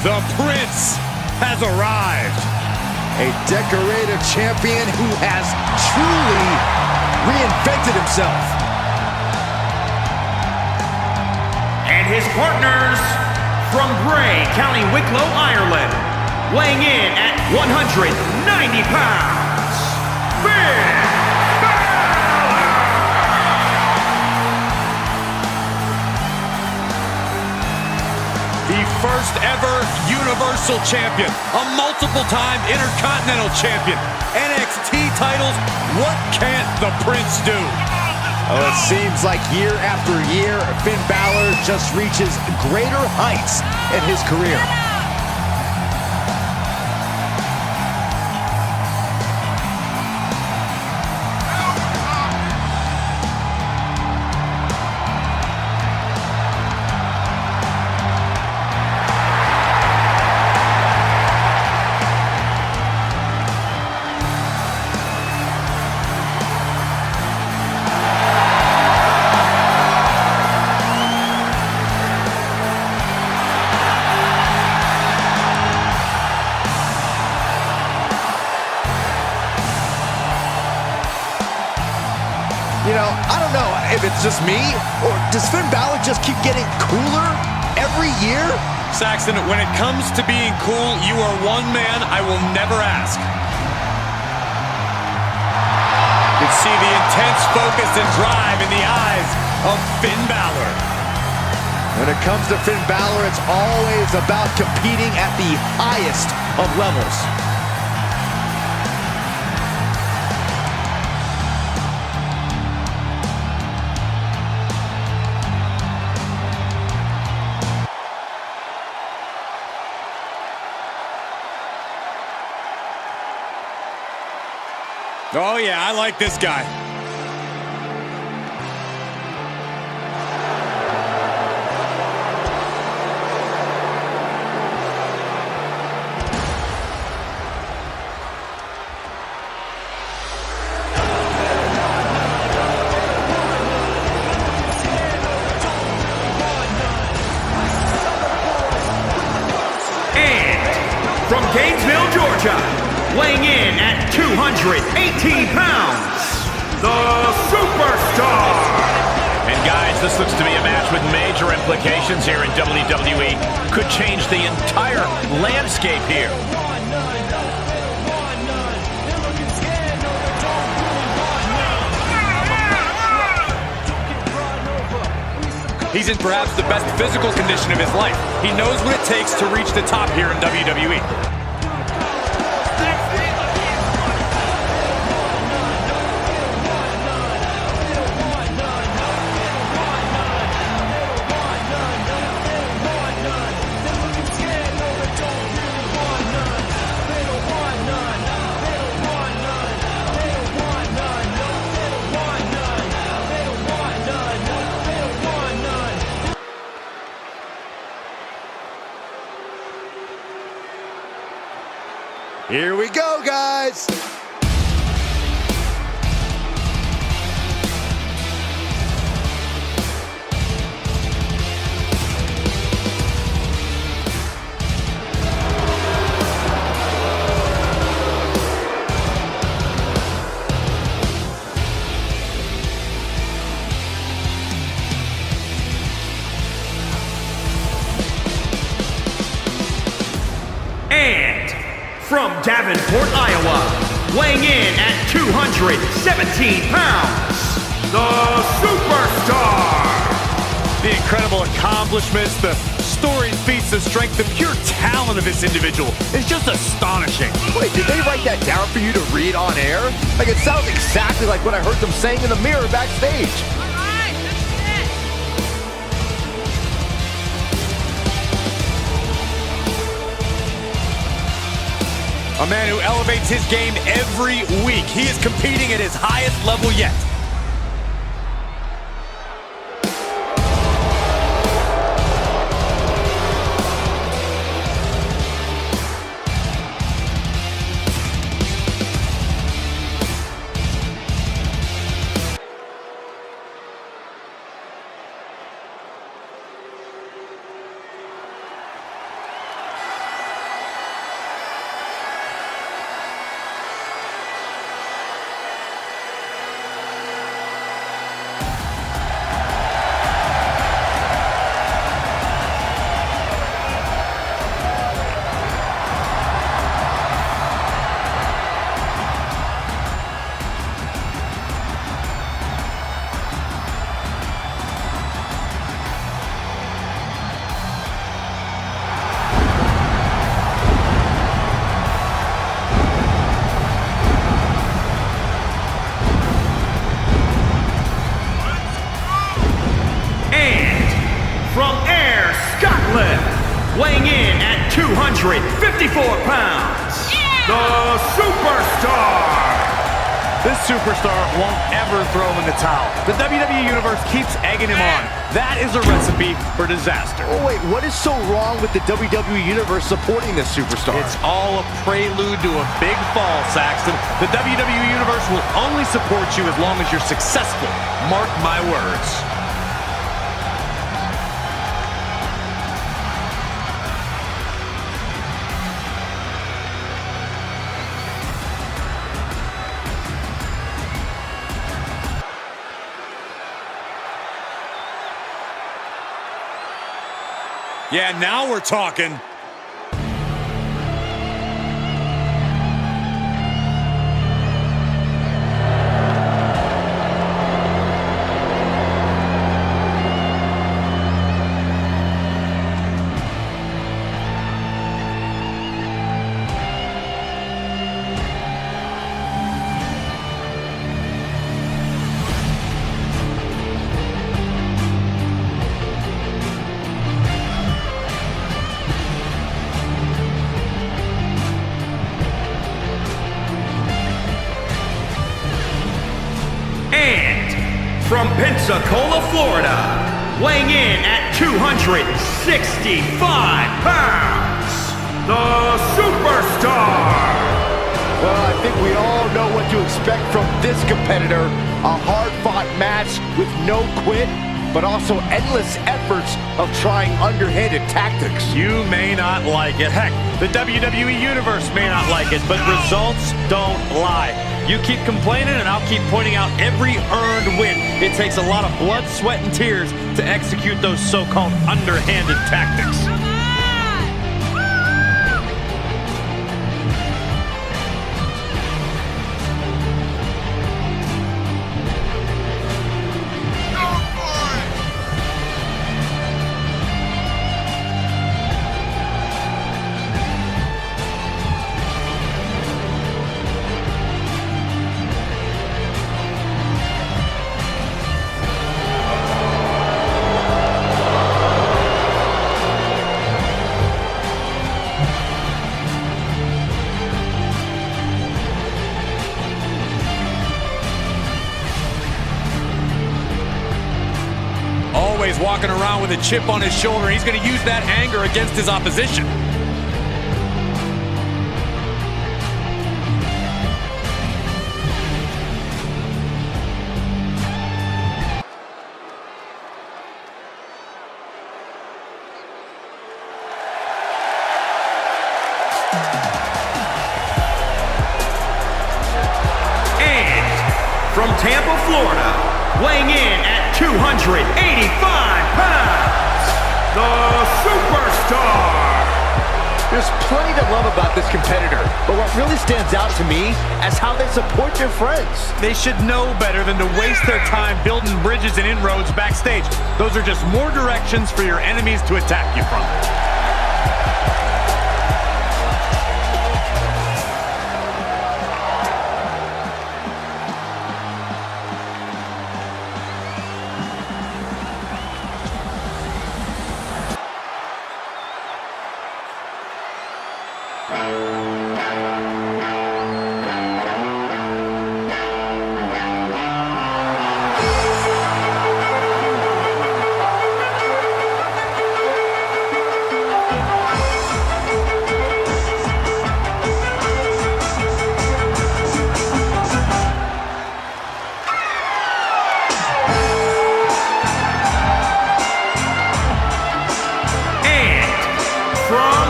The Prince has arrived. A decorated champion who has truly reinvented himself. And his partners from Bray, County Wicklow, Ireland, weighing in at 190 pounds, Finn The first ever Universal Champion, a multiple-time Intercontinental Champion, NXT titles, what can't the Prince do? Oh, it seems like year after year, Finn Balor just reaches greater heights in his career. You know, I don't know if it's just me, or does Finn Balor just keep getting cooler every year? Saxton, when it comes to being cool, you are one man I will never ask. You can see the intense focus and drive in the eyes of Finn Balor. When it comes to Finn Balor, it's always about competing at the highest of levels. Oh yeah, I like this guy. From Gainesville, Georgia, weighing in at 218 pounds, the Superstar. And guys, this looks to be a match with major implications here in WWE. Could change the entire landscape here. He's in perhaps the best physical condition of his life. He knows what it takes to reach the top here in WWE. Here we go, guys. And from Davenport, Iowa, weighing in at 217 pounds, the Superstar. The incredible accomplishments, the storied feats of strength, the pure talent of this individual is just astonishing. Wait, did they write that down for you to read on air? Like, it sounds exactly like what I heard them saying in the mirror backstage. A man who elevates his game every week. He is competing at his highest level yet. weighing in at 254 pounds, the Superstar. This Superstar won't ever throw in the towel. The WWE Universe keeps egging him on. That is a recipe for disaster. Oh wait, what is so wrong with the WWE Universe supporting this Superstar? It's all a prelude to a big fall, Saxton. The WWE Universe will only support you as long as you're successful. Mark my words. Yeah, now we're talking. And from Pensacola, Florida, weighing in at 265 pounds, the Superstar. Well, I think we all know what to expect from this competitor. A hard-fought match with no quit, but also endless efforts of trying underhanded tactics. You may not like it. Heck, the WWE Universe may not like it, but results don't lie. You keep complaining, and I'll keep pointing out every earned win. It takes a lot of blood, sweat, and tears to execute those so-called underhanded tactics. Always walking around with a chip on his shoulder. He's going to use that anger against his opposition. And from Tampa, Florida, weighing in at 285 pounds, the Superstar. There's plenty to love about this competitor, but what really stands out to me is how they support their friends. They should know better than to waste their time building bridges and inroads backstage. Those are just more directions for your enemies to attack you from.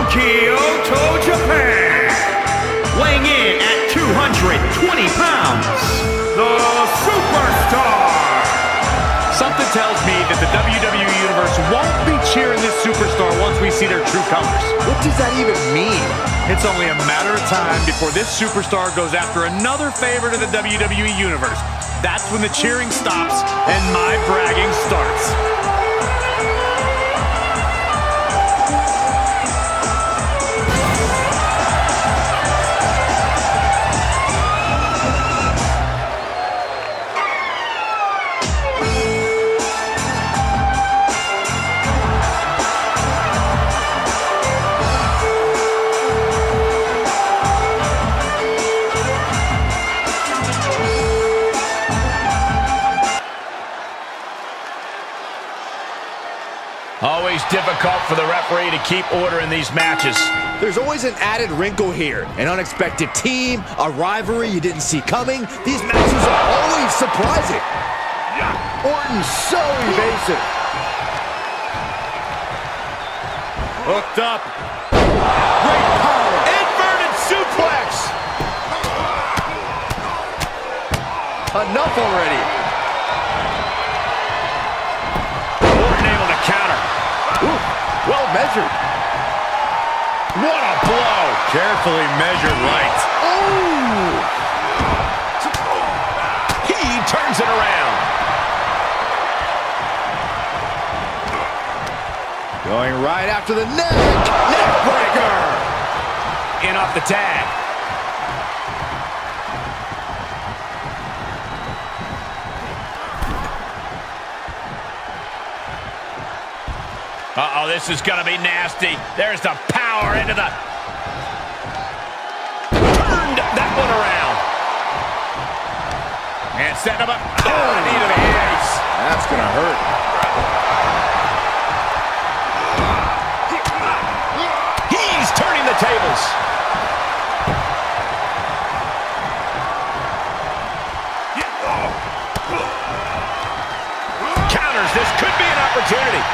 Kyoto, Japan, weighing in at 220 pounds, the Superstar. Something tells me that the WWE Universe won't be cheering this Superstar once we see their true colors. What does that even mean? It's only a matter of time before this Superstar goes after another favorite of the WWE Universe. That's when the cheering stops and my bragging starts. Always difficult for the referee to keep order in these matches. There's always an added wrinkle here. An unexpected team, a rivalry you didn't see coming. These matches are always surprising. Orton's so evasive. Hooked up. Great power. Inverted suplex. Enough already. Orton able to counter. Ooh, well measured. What a blow. Carefully measured right. Ooh. He turns it around. Going right after the neck. Neck breaker. In off the tag. Uh-oh, this is going to be nasty. There's the power into the... Turned that one around. And set him up. Oh, knee to the face. That's going to hurt. He's turning the tables. Counters. This could be an opportunity.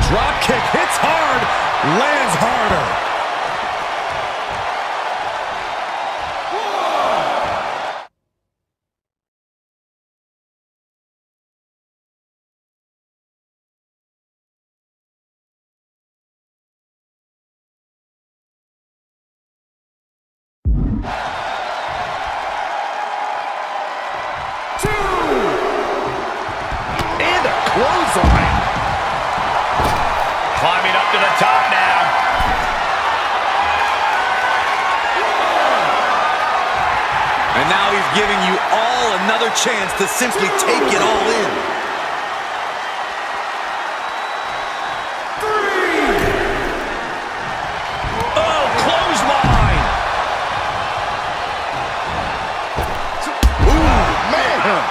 Drop kick hits hard, lands harder. And a clothesline. Climbing up to the top now. And now he's giving you all another chance to simply take it all in. Oh, clothesline. Ooh, man.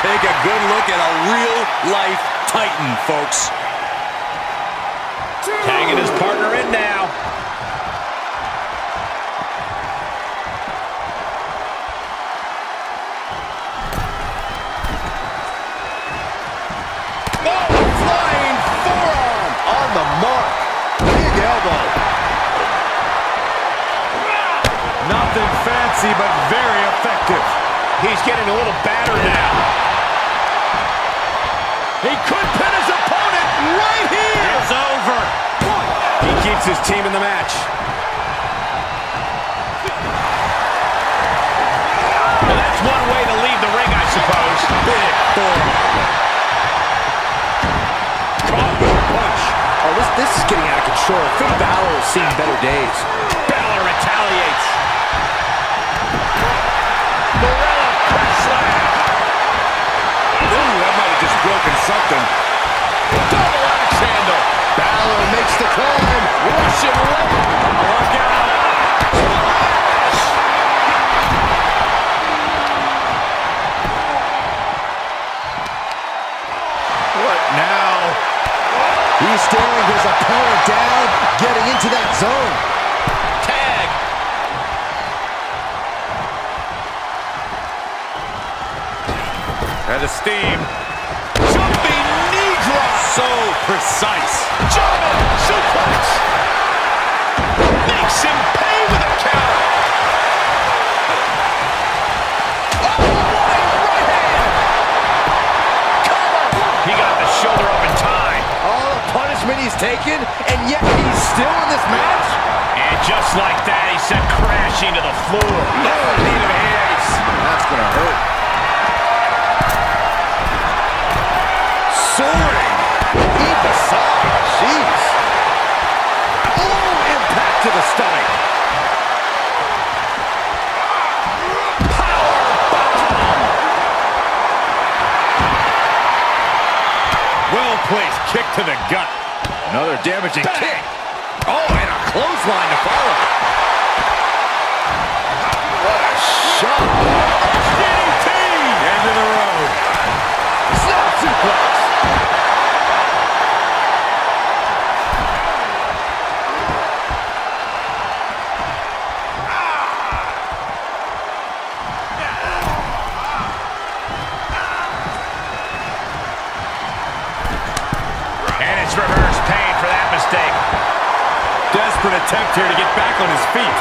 Take a good look at a real-life Titan, folks. Tagging his partner in now. Oh, flying forearm on the mark. Big elbow. Nothing fancy, but very effective. He's getting a little battered now. He could pin his opponent right here. It's over. He keeps his team in the match. Well, that's one way to leave the ring, I suppose. Big forearm. Caught with a punch. Oh, this is getting out of control. Finn Balor has seen better days. Balor retaliates. Morella press slam. Ooh, that might have just broken something. Double axe handle. Balor makes the climb. Russian leg. Look out. Splash. What now? He's staring his opponent down, getting into that zone. Tag. And the steam. Jumping knee drop. So precise. German suplex. Makes him pay with a counter. Oh, what a right hand. Cover. He got the shoulder up in time. All the punishment he's taken, and yet he's still in this match? And just like that, he sent crashing to the floor. Oh, knee to the face. That's gonna hurt. Soaring. Deep aside. Jeez. Oh, impact to the stomach. Power bomb. Well-placed kick to the gut. Another damaging Bang. kick. Oh, and a clothesline to follow. What a shot. DDT! End of the road. Snap suplex. And it's reverse pain for that mistake. Desperate attempt here to get back on his feet.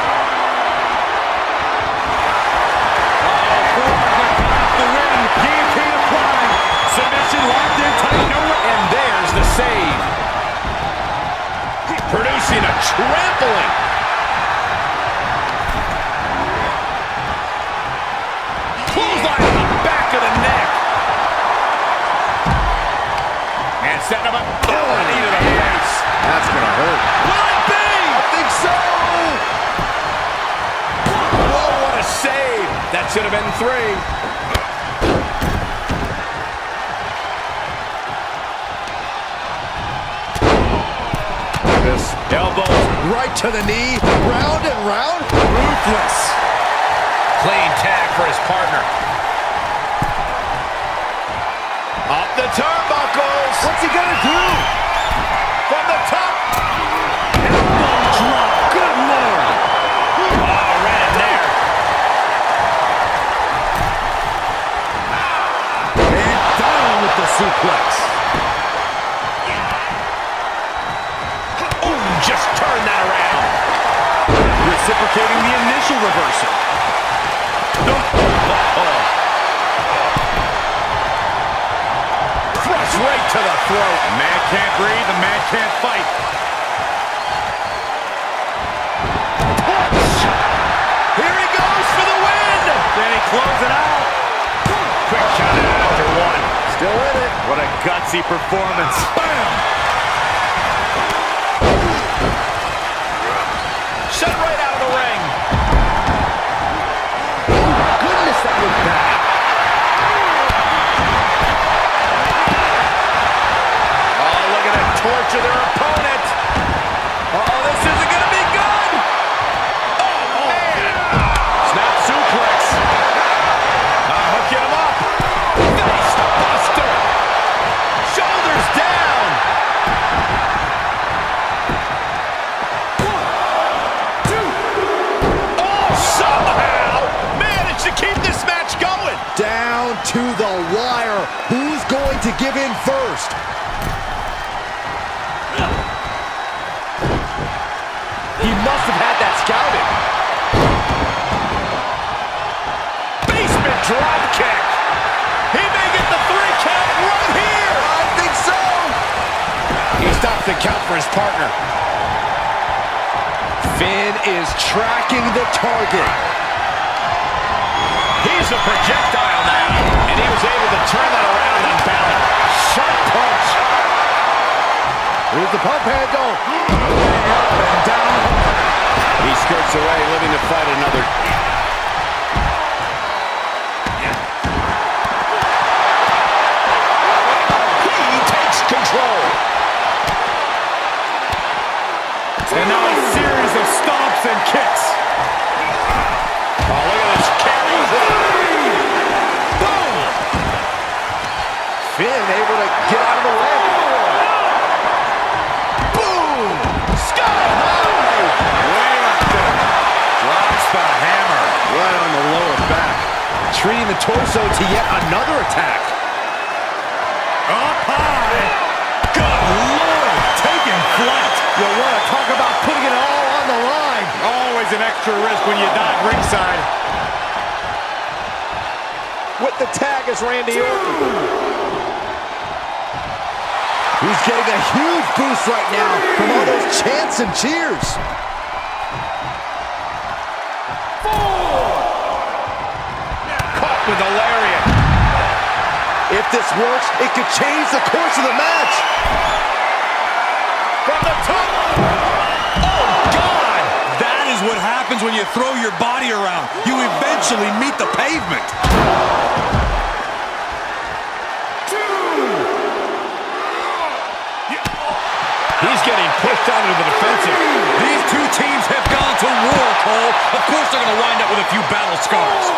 The win, guillotine applied. Submission locked in tight, and there's the save. Producing a trampling. Clothesline in the back of the neck. And setting him up. Oh, knee to the face. That's going to hurt. Will it be? I think so. Whoa, what a save. That should have been 3. Elbows Right to the knee. Round and round. ruthless. Clean tag for his partner. Up the turnbuckles. What's he going to do? From the top. Elbow drop. Good lord. Oh, ran in there. And down with the suplex. Ooh, just turn that around. Reciprocating the initial reversal. Thrust right to the throat. The man can't breathe, the man can't fight. Punch! Here he goes for the win! Then he closes it out. Quick shot out after 1. Still in it. What a gutsy performance. Bam! Shut right out of the ring. Goodness, that looked bad. Oh, look at them torture their opponent. Uh-oh, this isn't going to be good. Oh, man. Snap suplex. Hooking him up. Face buster. Shoulders down. 1, 2. Oh, somehow managed to keep this match going. Down to the wire. Who's going to give in first? He must have had that scouted. Basement drop kick. He may get the 3 count right here. I think so. He stops the count for his partner. Finn is tracking the target. He's a projectile now, and he was able to turn that around and balance. Sharp punch. Here's the pump handle. Up and down. He skirts away, living to fight another. He takes control. And now a series of stomps and kicks. Oh, look at this carry. Boom! Finn able to get out of the way. Boom! Sky high! Way up there. Drops the hammer. Right on the lower back. Treating the torso to yet another attack. Up high. Good Lord! Taking flight. You want to talk about putting it all on the line. Always an extra risk when you dive ringside. With the tag is Randy Orton. He's getting a huge boost right now from all those chants and cheers. 4. Caught with a lariat. If this works, it could change the course of the match. From the top. Oh, God! That is what happens when you throw your body around. You eventually meet the pavement. 2. He's getting pushed out into the defensive. These two teams have gone to war, Cole. Of course they're going to wind up with a few battle scars.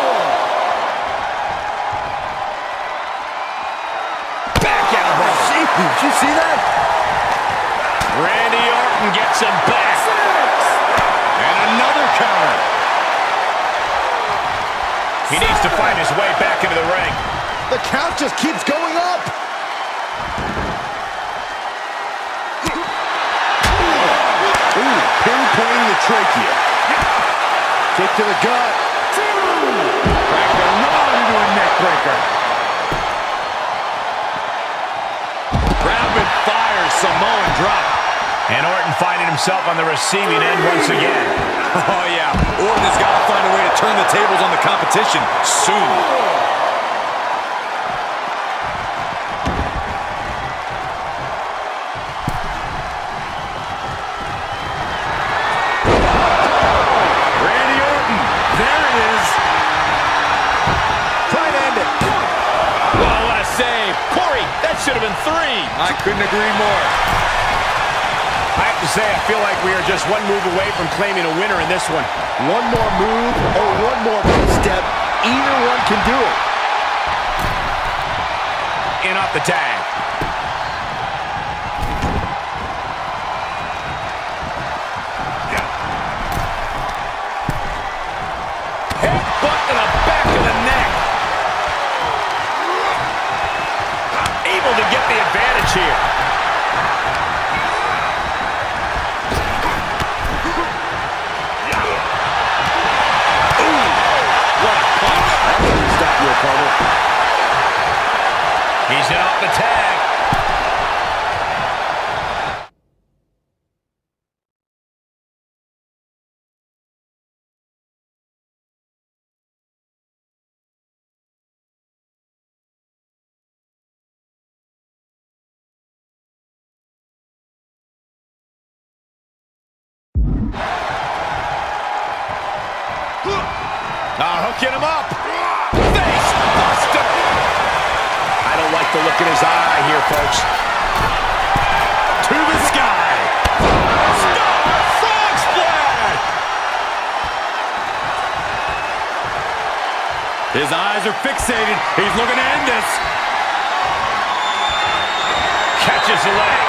Back elbow. Did you see that? Randy Orton gets him back. And another counter. He needs to find his way back into the ring. The count just keeps going up. Ooh, trachea. Kick to the gut. Cracked a run into a neck breaker. Rapid fire Samoan drop. And Orton finding himself on the receiving end once again. Oh, yeah. Orton has got to find a way to turn the tables on the competition soon. Should have been 3. I couldn't agree more. I have to say, I feel like we are just one move away from claiming a winner in this one. One more move or one more step, either one can do it. In off the tag. Headbutt to the back of the neck. Able to get the advantage here. Ooh, what a punch. That doesn't stop your opponent. He's in off the tag. Hooking him up. Face buster. I don't like the look in his eye here, folks. To the sky. Star frog splash. His eyes are fixated. He's looking to end this. Catches the leg.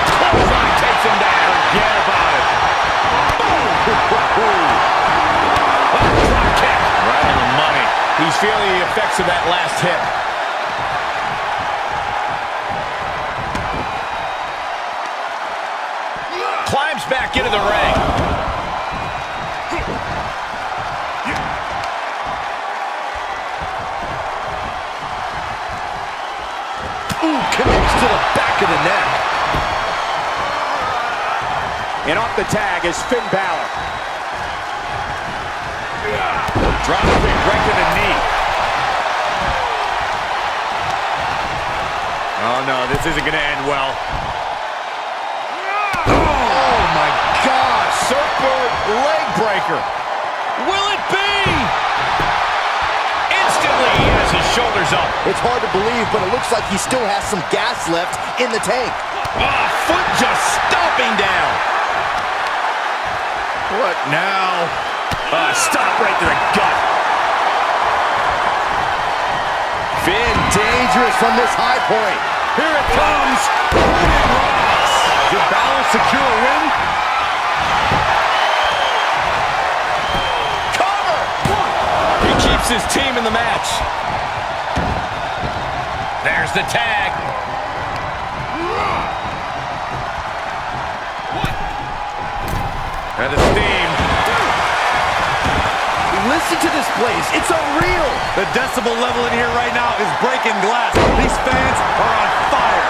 Clothesline takes him down. Forget about it. Drop kick. Right on the money. He's feeling the effects of that last hit. Climbs back into the ring. Ooh, connects to the back of the neck. And off the tag is Finn Balor. Drop kick right to the knee. Oh no, this isn't going to end well. Oh my gosh, surfboard leg breaker. Will it be? Instantly he has his shoulders up. It's hard to believe, but it looks like he still has some gas left in the tank. Foot just stomping down. What now? Stop right to the gut. Finn dangerous from this high point. Here it comes. Did Balor secure a win? Cover. He keeps his team in the match. There's the tag. And the steam. Listen to this place. It's unreal. The decibel level in here right now is breaking glass. These fans are on fire.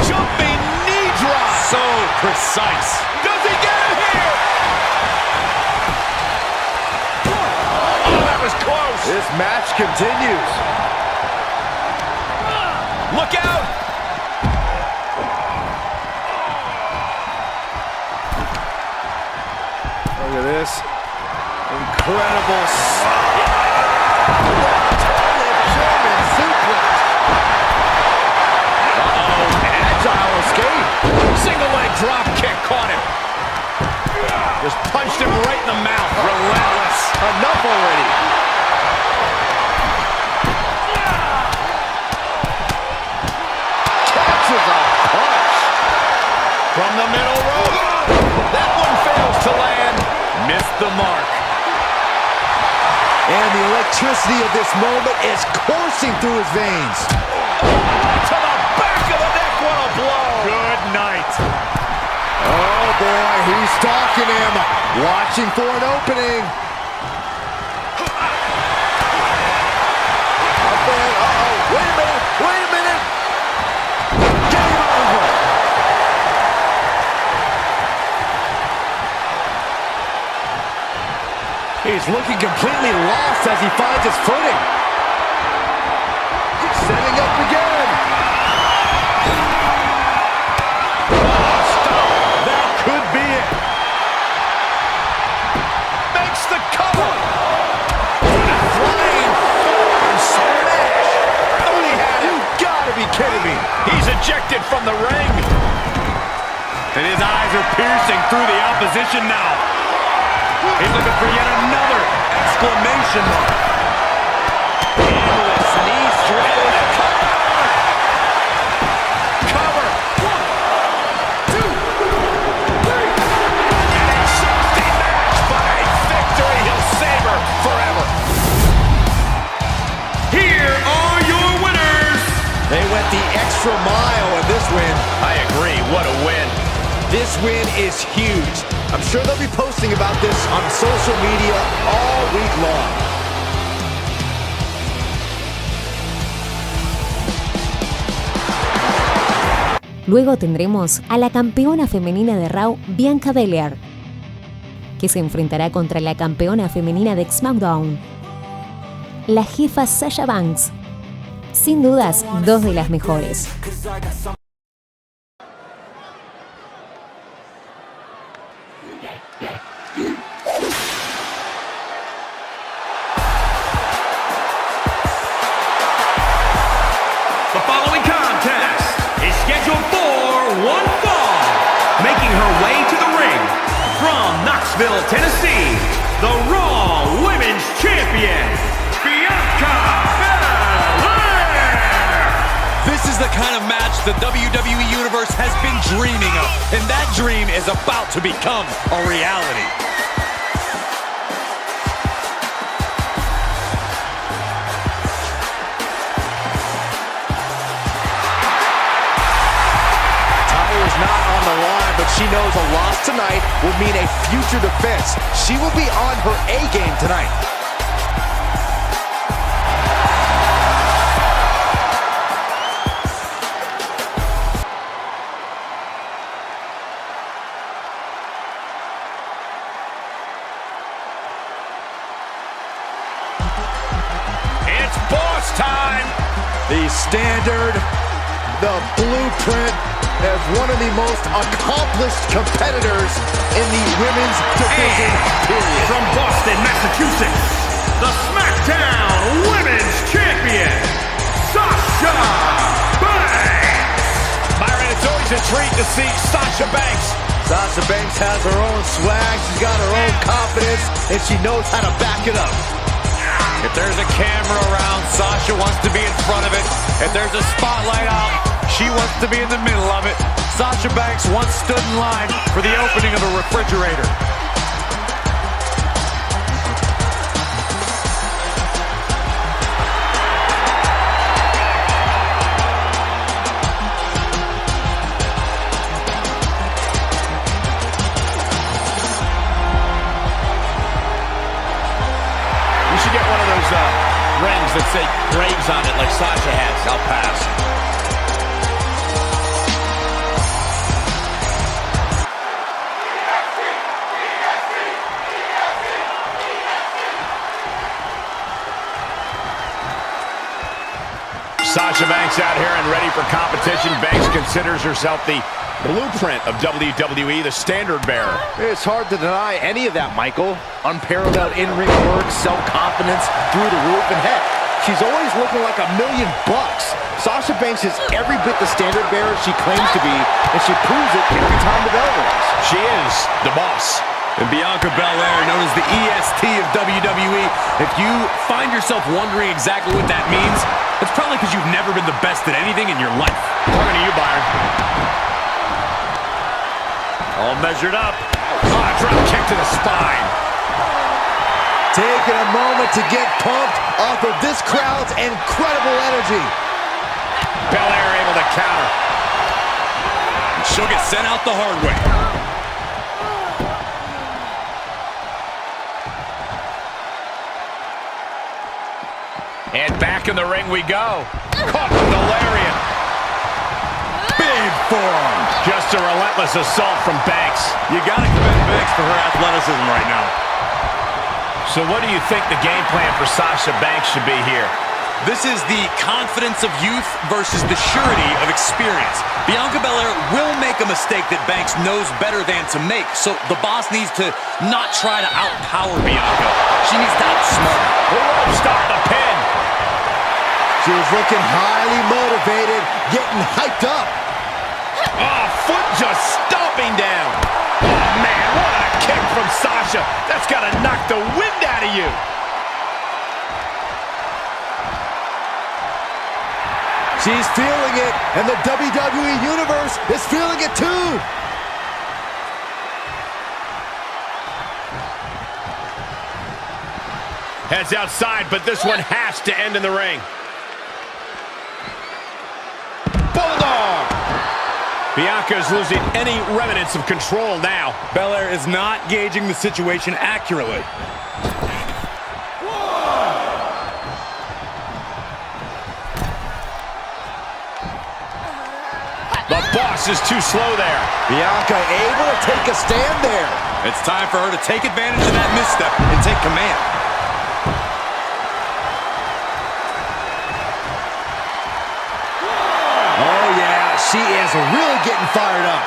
Jumping knee drop. So precise. Does he get it here? Oh, that was close. This match continues. Look out. Look at this. Incredible. German suplex. Agile escape. Single leg drop kick caught him. Just punched him right in the mouth. Relentless. Enough already. Catches a punch. From the middle rope. That one fails to land. Missed the mark. And the electricity of this moment is coursing through his veins. To the back of the neck what a blow. Good night. Oh boy, he's stalking him, watching for an opening. Uh-oh, wait a minute. Game over. He's looking completely lost as he finds his footing. Setting up again. Oh, stop. That could be it. Makes the cover. Flying forward smash. Oh, he had it. You gotta be kidding me. He's ejected from the ring. And his eyes are piercing through the opposition now. He's looking for yet another exclamation mark. Endless knee strike. Cover. 1, 2, 3. An exhausting match, but a victory he'll savor forever. Here are your winners. They went the extra mile in this win. I agree. What a win. This win is huge. I'm sure they'll be posting about this on social media all week long. Luego tendremos a la campeona femenina de Raw, Bianca Belair, que se enfrentará contra la campeona femenina de SmackDown, la jefa Sasha Banks. Sin dudas, dos de las mejores. The following contest is scheduled for one fall. Making her way to the ring from Knoxville, Tennessee, the Raw Women's Champion, Bianca Belair. This is the kind of match the WWE Universe has been dreaming of, and that dream is about to become a reality. Not on the line, but she knows a loss tonight will mean a future defense. She will be on her A game tonight. It's boss time. The standard, the blueprint, as one of the most accomplished competitors in the women's division, period. From Boston, Massachusetts, the SmackDown Women's Champion, Sasha Banks. Byron, it's always a treat to see Sasha Banks. Sasha Banks has her own swag, she's got her own confidence, and she knows how to back it up. If there's a camera around, Sasha wants to be in front of it. If there's a spotlight out, she wants to be in the middle of it. Sasha Banks once stood in line for the opening of a refrigerator. You should get one of those rings that say Graves on it like Sasha has. I'll pass. Sasha Banks out here and ready for competition. Banks considers herself the blueprint of WWE, the standard bearer. It's hard to deny any of that, Michael. Unparalleled in-ring work, self-confidence through the roof, and heck, she's always looking like $1 million. Sasha Banks is every bit the standard bearer she claims to be, and she proves it every time the bell rings. She is the boss. And Bianca Belair, known as the EST of WWE, if you find yourself wondering exactly what that means, it's probably because you've never been the best at anything in your life. Talking to you, Byron. All measured up. Oh, drop kick to the spine. Taking a moment to get pumped off of this crowd's incredible energy. Belair able to counter. she'll get sent out the hard way. And back in the ring we go. Caught with the lariat. Big forearm. Just a relentless assault from Banks. You got to commend Banks for her athleticism right now. So what do you think the game plan for Sasha Banks should be here? This is the confidence of youth versus the surety of experience. Bianca Belair will make a mistake that Banks knows better than to make, so the boss needs to not try to outpower Bianca. She needs to outsmart her. Who won't stop the pin? She was looking highly motivated, getting hyped up. Oh, foot just stomping down. Oh, man, what a kick from Sasha. That's got to knock the wind out of you. She's feeling it, and the WWE Universe is feeling it too. Heads outside, but this one has to end in the ring. Bulldog! Bianca is losing any remnants of control now. Belair is not gauging the situation accurately. The boss is too slow there. Bianca able to take a stand there. It's time for her to take advantage of that misstep and take command. Oh yeah, she is really getting fired up.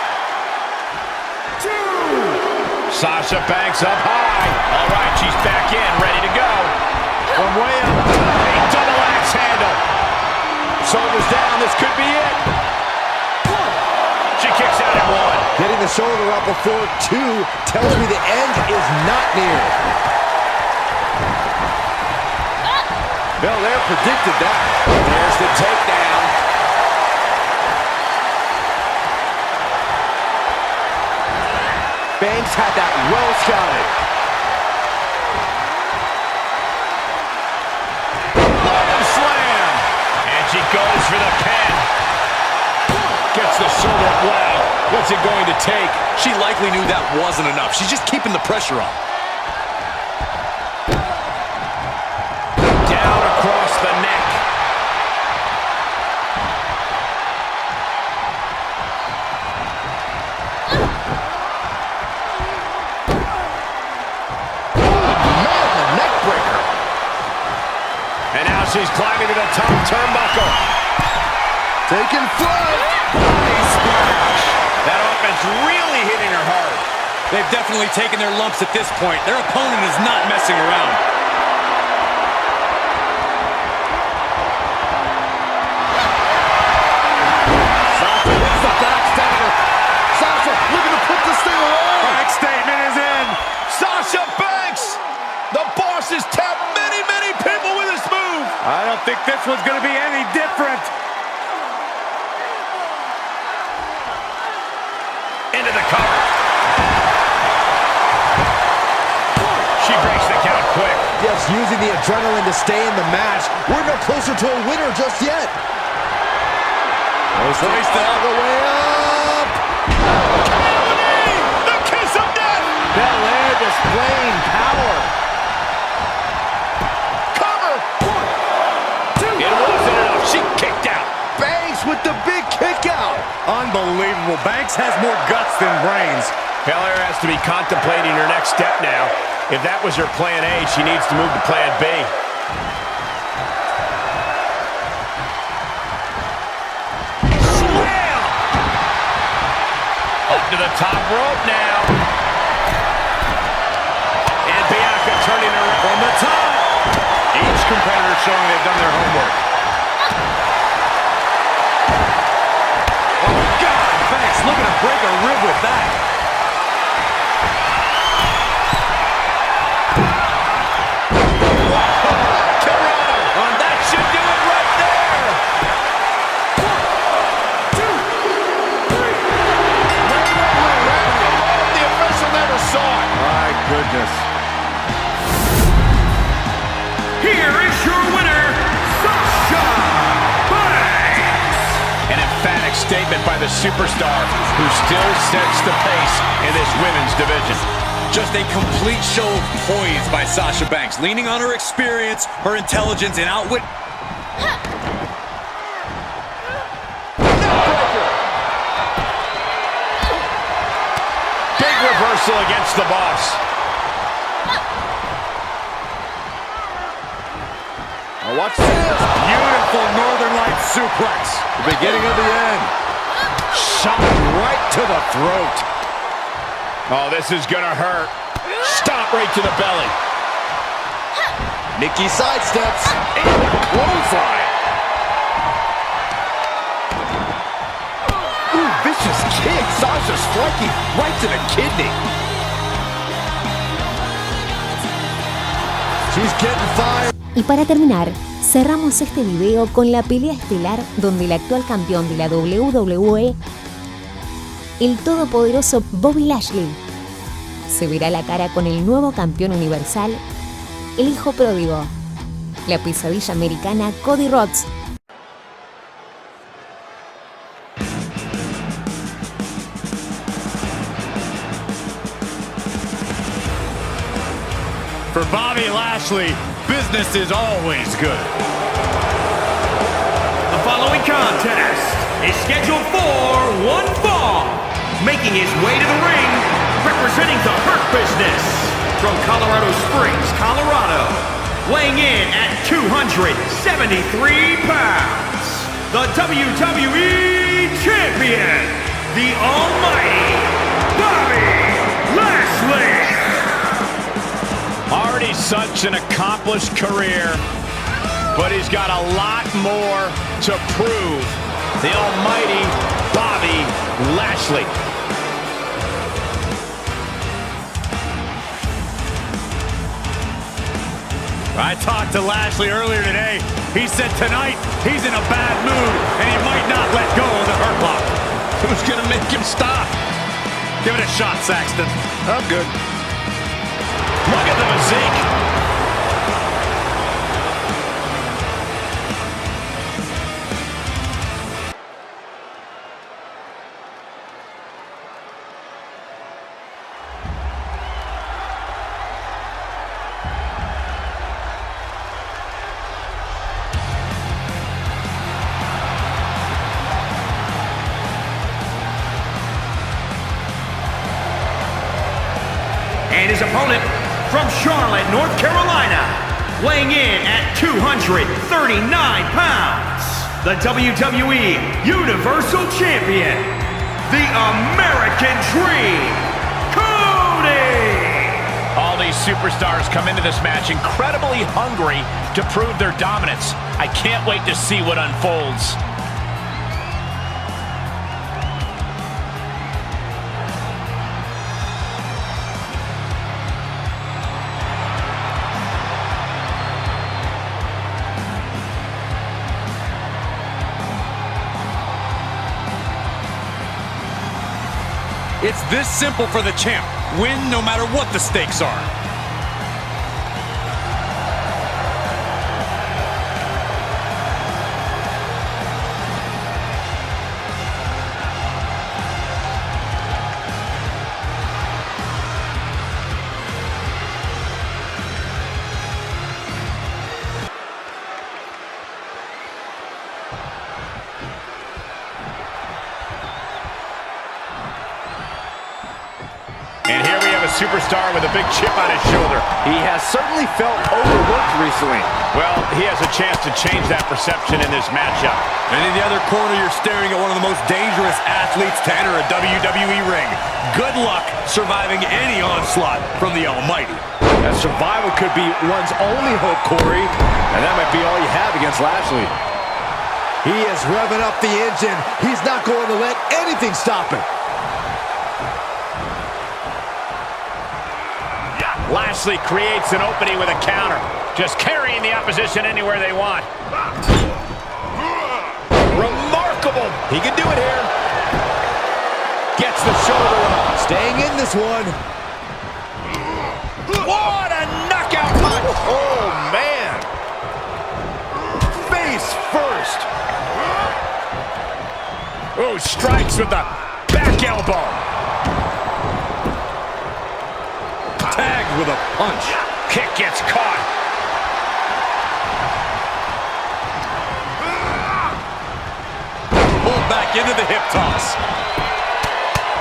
Sasha Banks up high. All right, she's back in, ready to go. From way up top, a double axe handle. Shoulders down, this could be it. She kicks out at one. Getting the shoulder up before two tells me the end is not near. Belair predicted that. There's the takedown. Banks had that well scouted. Love slam. And she goes for the pin. Gets the shoulder up. Wow. What's it going to take? She likely knew that wasn't enough. She's just keeping the pressure on. Down across the neck. She's climbing to the top turnbuckle. Taking flight. Nice splash. That offense really hitting her hard. They've definitely taken their lumps at this point. Their opponent is not messing around. Sasha hits the backstabber. Sasha looking to put this thing away. Back statement is in. Sasha Banks. The boss has tapped many, many people with this move. I don't think this one's going to be any different. Into the cover. She breaks the count quick. Just using the adrenaline to stay in the match. We're no closer to a winner just yet. Placed all the way up. The kiss of death. Belair displaying power. It wasn't enough. She kicked out. Banks with the big kick out. Unbelievable. Banks has more guts than brains. Belair has to be contemplating her next step now. If that was her plan A, she needs to move to plan B. Slam! Up to the top rope now. And Bianca turning her from the top. Each competitor showing they've done their homework. Oh, God! Banks looking to break a rib with that. That should do it right there. 1, 2, 3. The official never saw it. My goodness. Here is your winner, Sasha Banks. An emphatic statement by the superstar who still sets the pace in this women's division. Just a complete show of poise by Sasha Banks, leaning on her experience, her intelligence, and outwit. Big reversal against the boss. Now watch this. Beautiful Northern Lights suplex. The beginning of the end. Shot right to the throat. Oh, this is gonna hurt. Stop right to the belly. Nikki sidesteps. And a clothesline. Ooh, vicious kick. Sasha striking right to the kidney. She's getting fired. Y para terminar, cerramos este video con la pelea estelar donde el actual campeón de la WWE, el todopoderoso Bobby Lashley, se verá la cara con el nuevo campeón universal, el hijo pródigo, la pesadilla americana Cody Rhodes. For Bobby Lashley, business is always good. The following contest is scheduled for one fall. Making his way to the ring, representing the Hurt Business from Colorado Springs, Colorado, weighing in at 273 pounds, the WWE Champion, the Almighty Bobby Lashley. Already such an accomplished career, but he's got a lot more to prove. The almighty Bobby Lashley. I talked to Lashley earlier today. He said tonight he's in a bad mood and he might not let go of the Hurt Lock. Who's gonna make him stop? Give it a shot, Saxton. I'm good. Look at the physique. And his opponent from Charlotte, North Carolina, weighing in at 239 pounds, the WWE Universal Champion, the American Dream, Cody! All these superstars come into this match incredibly hungry to prove their dominance. I can't wait to see what unfolds. It's this simple for the champ. Win no matter what the stakes are. And here we have a superstar with a big chip on his shoulder. He has certainly felt overlooked recently. Well, he has a chance to change that perception in this matchup. And in the other corner, you're staring at one of the most dangerous athletes to enter a WWE ring. Good luck surviving any onslaught from the Almighty. That survival could be one's only hope, Corey. And that might be all you have against Lashley. He is revving up the engine. He's not going to let anything stop him. Lashley creates an opening with a counter, just carrying the opposition anywhere they want. Remarkable! He can do it here. Gets the shoulder up. Staying in this one. What a knockout punch! Oh, man. Face first. Oh, strikes with the back elbow. Tagged with a punch. Kick gets caught. Pulled back into the hip toss.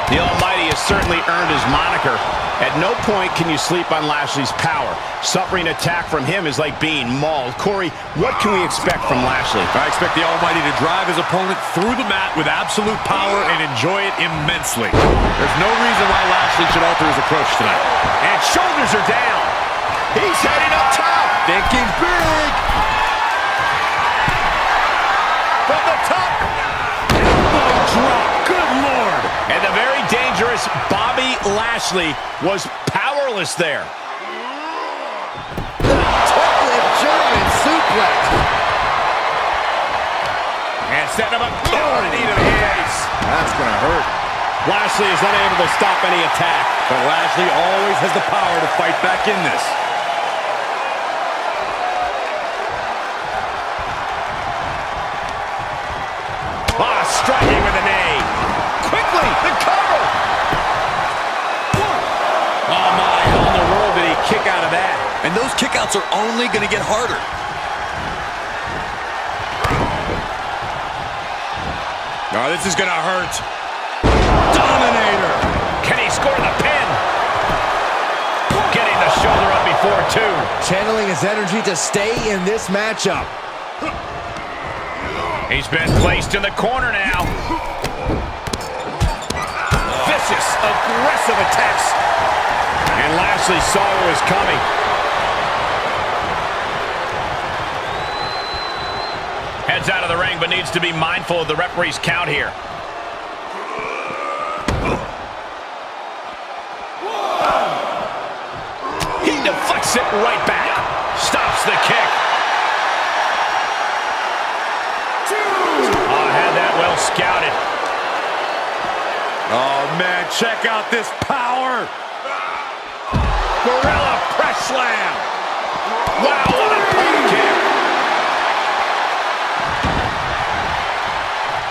The Almighty has certainly earned his moniker. At no point can you sleep on Lashley's power. Suffering attack from him is like being mauled. Corey, what can we expect from Lashley? I expect the Almighty to drive his opponent through the mat with absolute power and enjoy it immensely. There's no reason why Lashley should alter his approach tonight. And shoulders are down. He's heading up top. Thinking big. From the top. Elbow drop. Good Lord. And the very dangerous Bobby Lashley was powerless there. Totally German suplex. And set him up. Oh, knee to the face. That's going to hurt. Lashley is unable to stop any attack. But Lashley always has the power to fight back in this. Striking with a knee. Quickly, the cover. Oh my, how in the world did he kick out of that? And those kickouts are only going to get harder. Oh, this is going to hurt. Dominator. Can he score the pin? Getting the shoulder up before two. Channeling his energy to stay in this matchup. He's been placed in the corner now. Vicious, aggressive attacks. And Lashley saw what was coming. Heads out of the ring, but needs to be mindful of the referee's count here. He deflects it right back. Stops the kick. Well scouted. Oh, man, check out this power. Gorilla press slam. Wow, what a pump kick.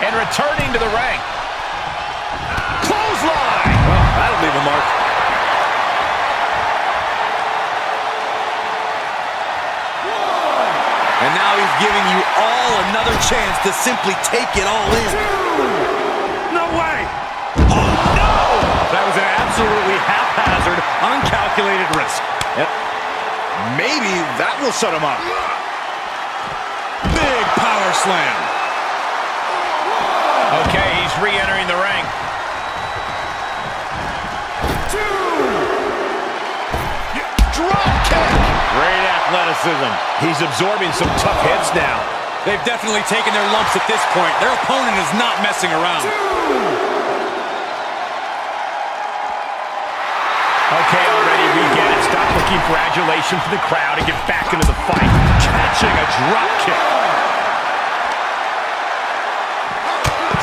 And returning to the ring. Clothesline. Well, that'll leave a mark. And now he's giving you all another chance to simply take it all in. No way! Oh, no! That was an absolutely haphazard, uncalculated risk. Yep. Maybe that will shut him up. Big power slam. Okay, he's re-entering the ring. Drop kick. Great athleticism. He's absorbing some tough hits now. They've definitely taken their lumps at this point. Their opponent is not messing around. Okay, already, we get it. Stop looking for adulation from the crowd and get back into the fight. Catching a drop kick.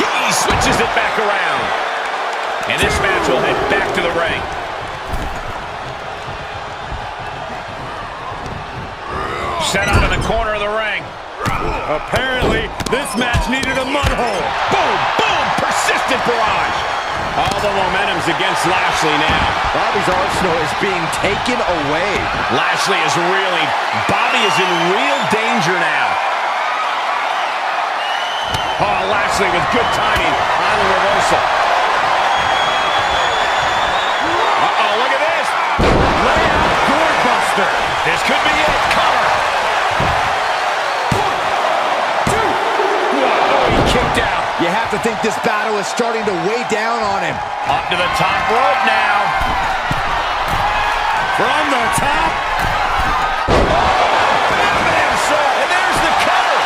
He switches it back around. And this match will head back to the ring. Set out in the corner of the ring. Apparently, this match needed a mud hole. Boom, boom, persistent barrage. All the momentum's against Lashley now. Bobby's arsenal is being taken away. Lashley is reeling. Bobby is in real danger now. Oh, Lashley with good timing on the reversal. Uh-oh, look at this. Layout doorbuster. This could be it. Cover. 1, 2. Oh, he kicked out. You have to think this battle is starting to weigh down on him. Up to the top rope now. From the top. And there's the cover.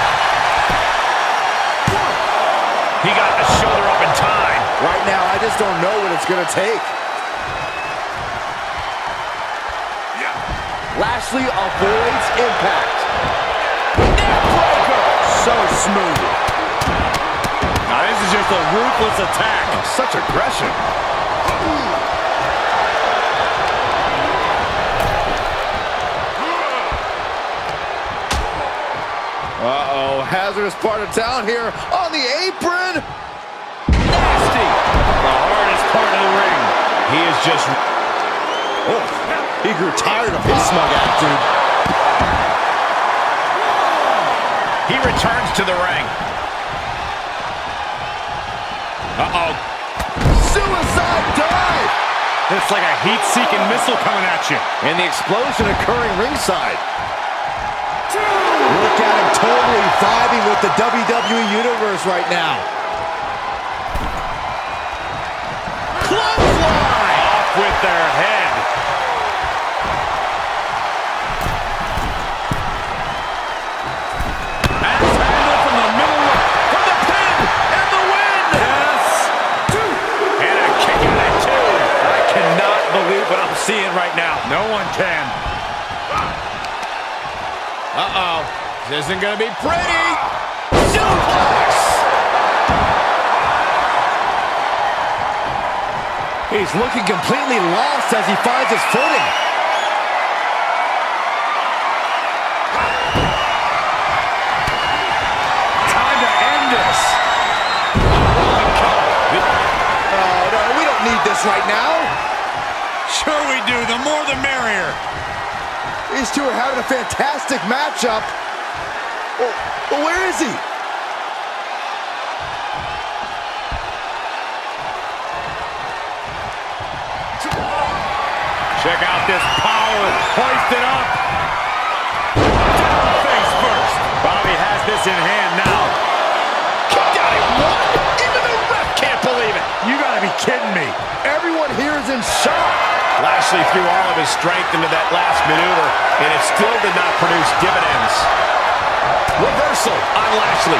He got the shoulder up in time. Right now, I just don't know what it's going to take. Lashley avoids impact. Neckbreaker. So smooth. Now, this is just a ruthless attack. Oh, such aggression. Uh-oh, hazardous part of town here on the apron. just... Oh, he grew tired of his smug attitude. He returns to the ring. Uh-oh. Suicide dive! It's like a heat-seeking missile coming at you. And the explosion occurring ringside. Look at him totally vibing with the WWE Universe right now. Clothesline! Off with their head. Axe handle from the middle For the pin and the win! Yes. And a kick out at two. I cannot believe what I'm seeing right now. No one can. Uh-oh. This isn't going to be pretty. Suplex! He's looking completely lost as he finds his footing. Time to end this. Oh, no, we don't need this right now. Sure we do. The more the merrier. These two are having a fantastic matchup. Well, where is he? Check out this power. Hoist it up. Down face first. Bobby has this in hand now. Kicked out at one. Even the ref can't believe it. You gotta be kidding me. Everyone here is in shock. Lashley threw all of his strength into that last maneuver, and it still did not produce dividends. Reversal on Lashley.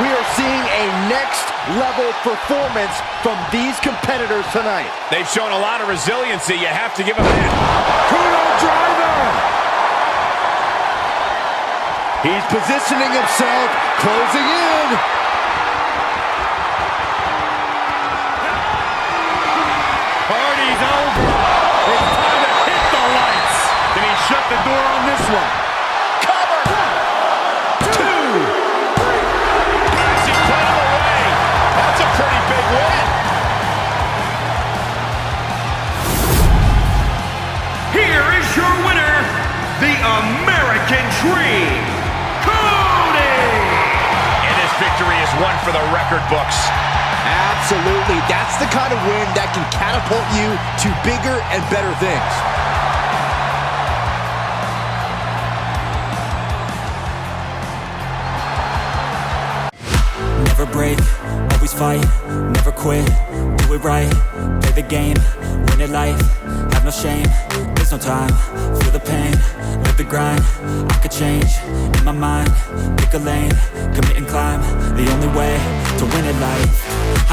We are seeing a next-level performance from these competitors tonight. They've shown a lot of resiliency. You have to give them that. Kudo driver! He's positioning himself, closing in. Party's over. It's time to hit the lights. Can he shut the door on this one? Cover! 2! She put him away. That's a pretty big win. Here is your winner, the American Dream, Cody! And this victory is one for the record books. Absolutely. That's the kind of win that can catapult you to bigger and better things. Never break, always fight, never quit, do it right, play the game, win it life, have no shame, there's no time, feel the pain, live the grind, I could change, in my mind, pick a lane, commit and climb, the only way to win it life.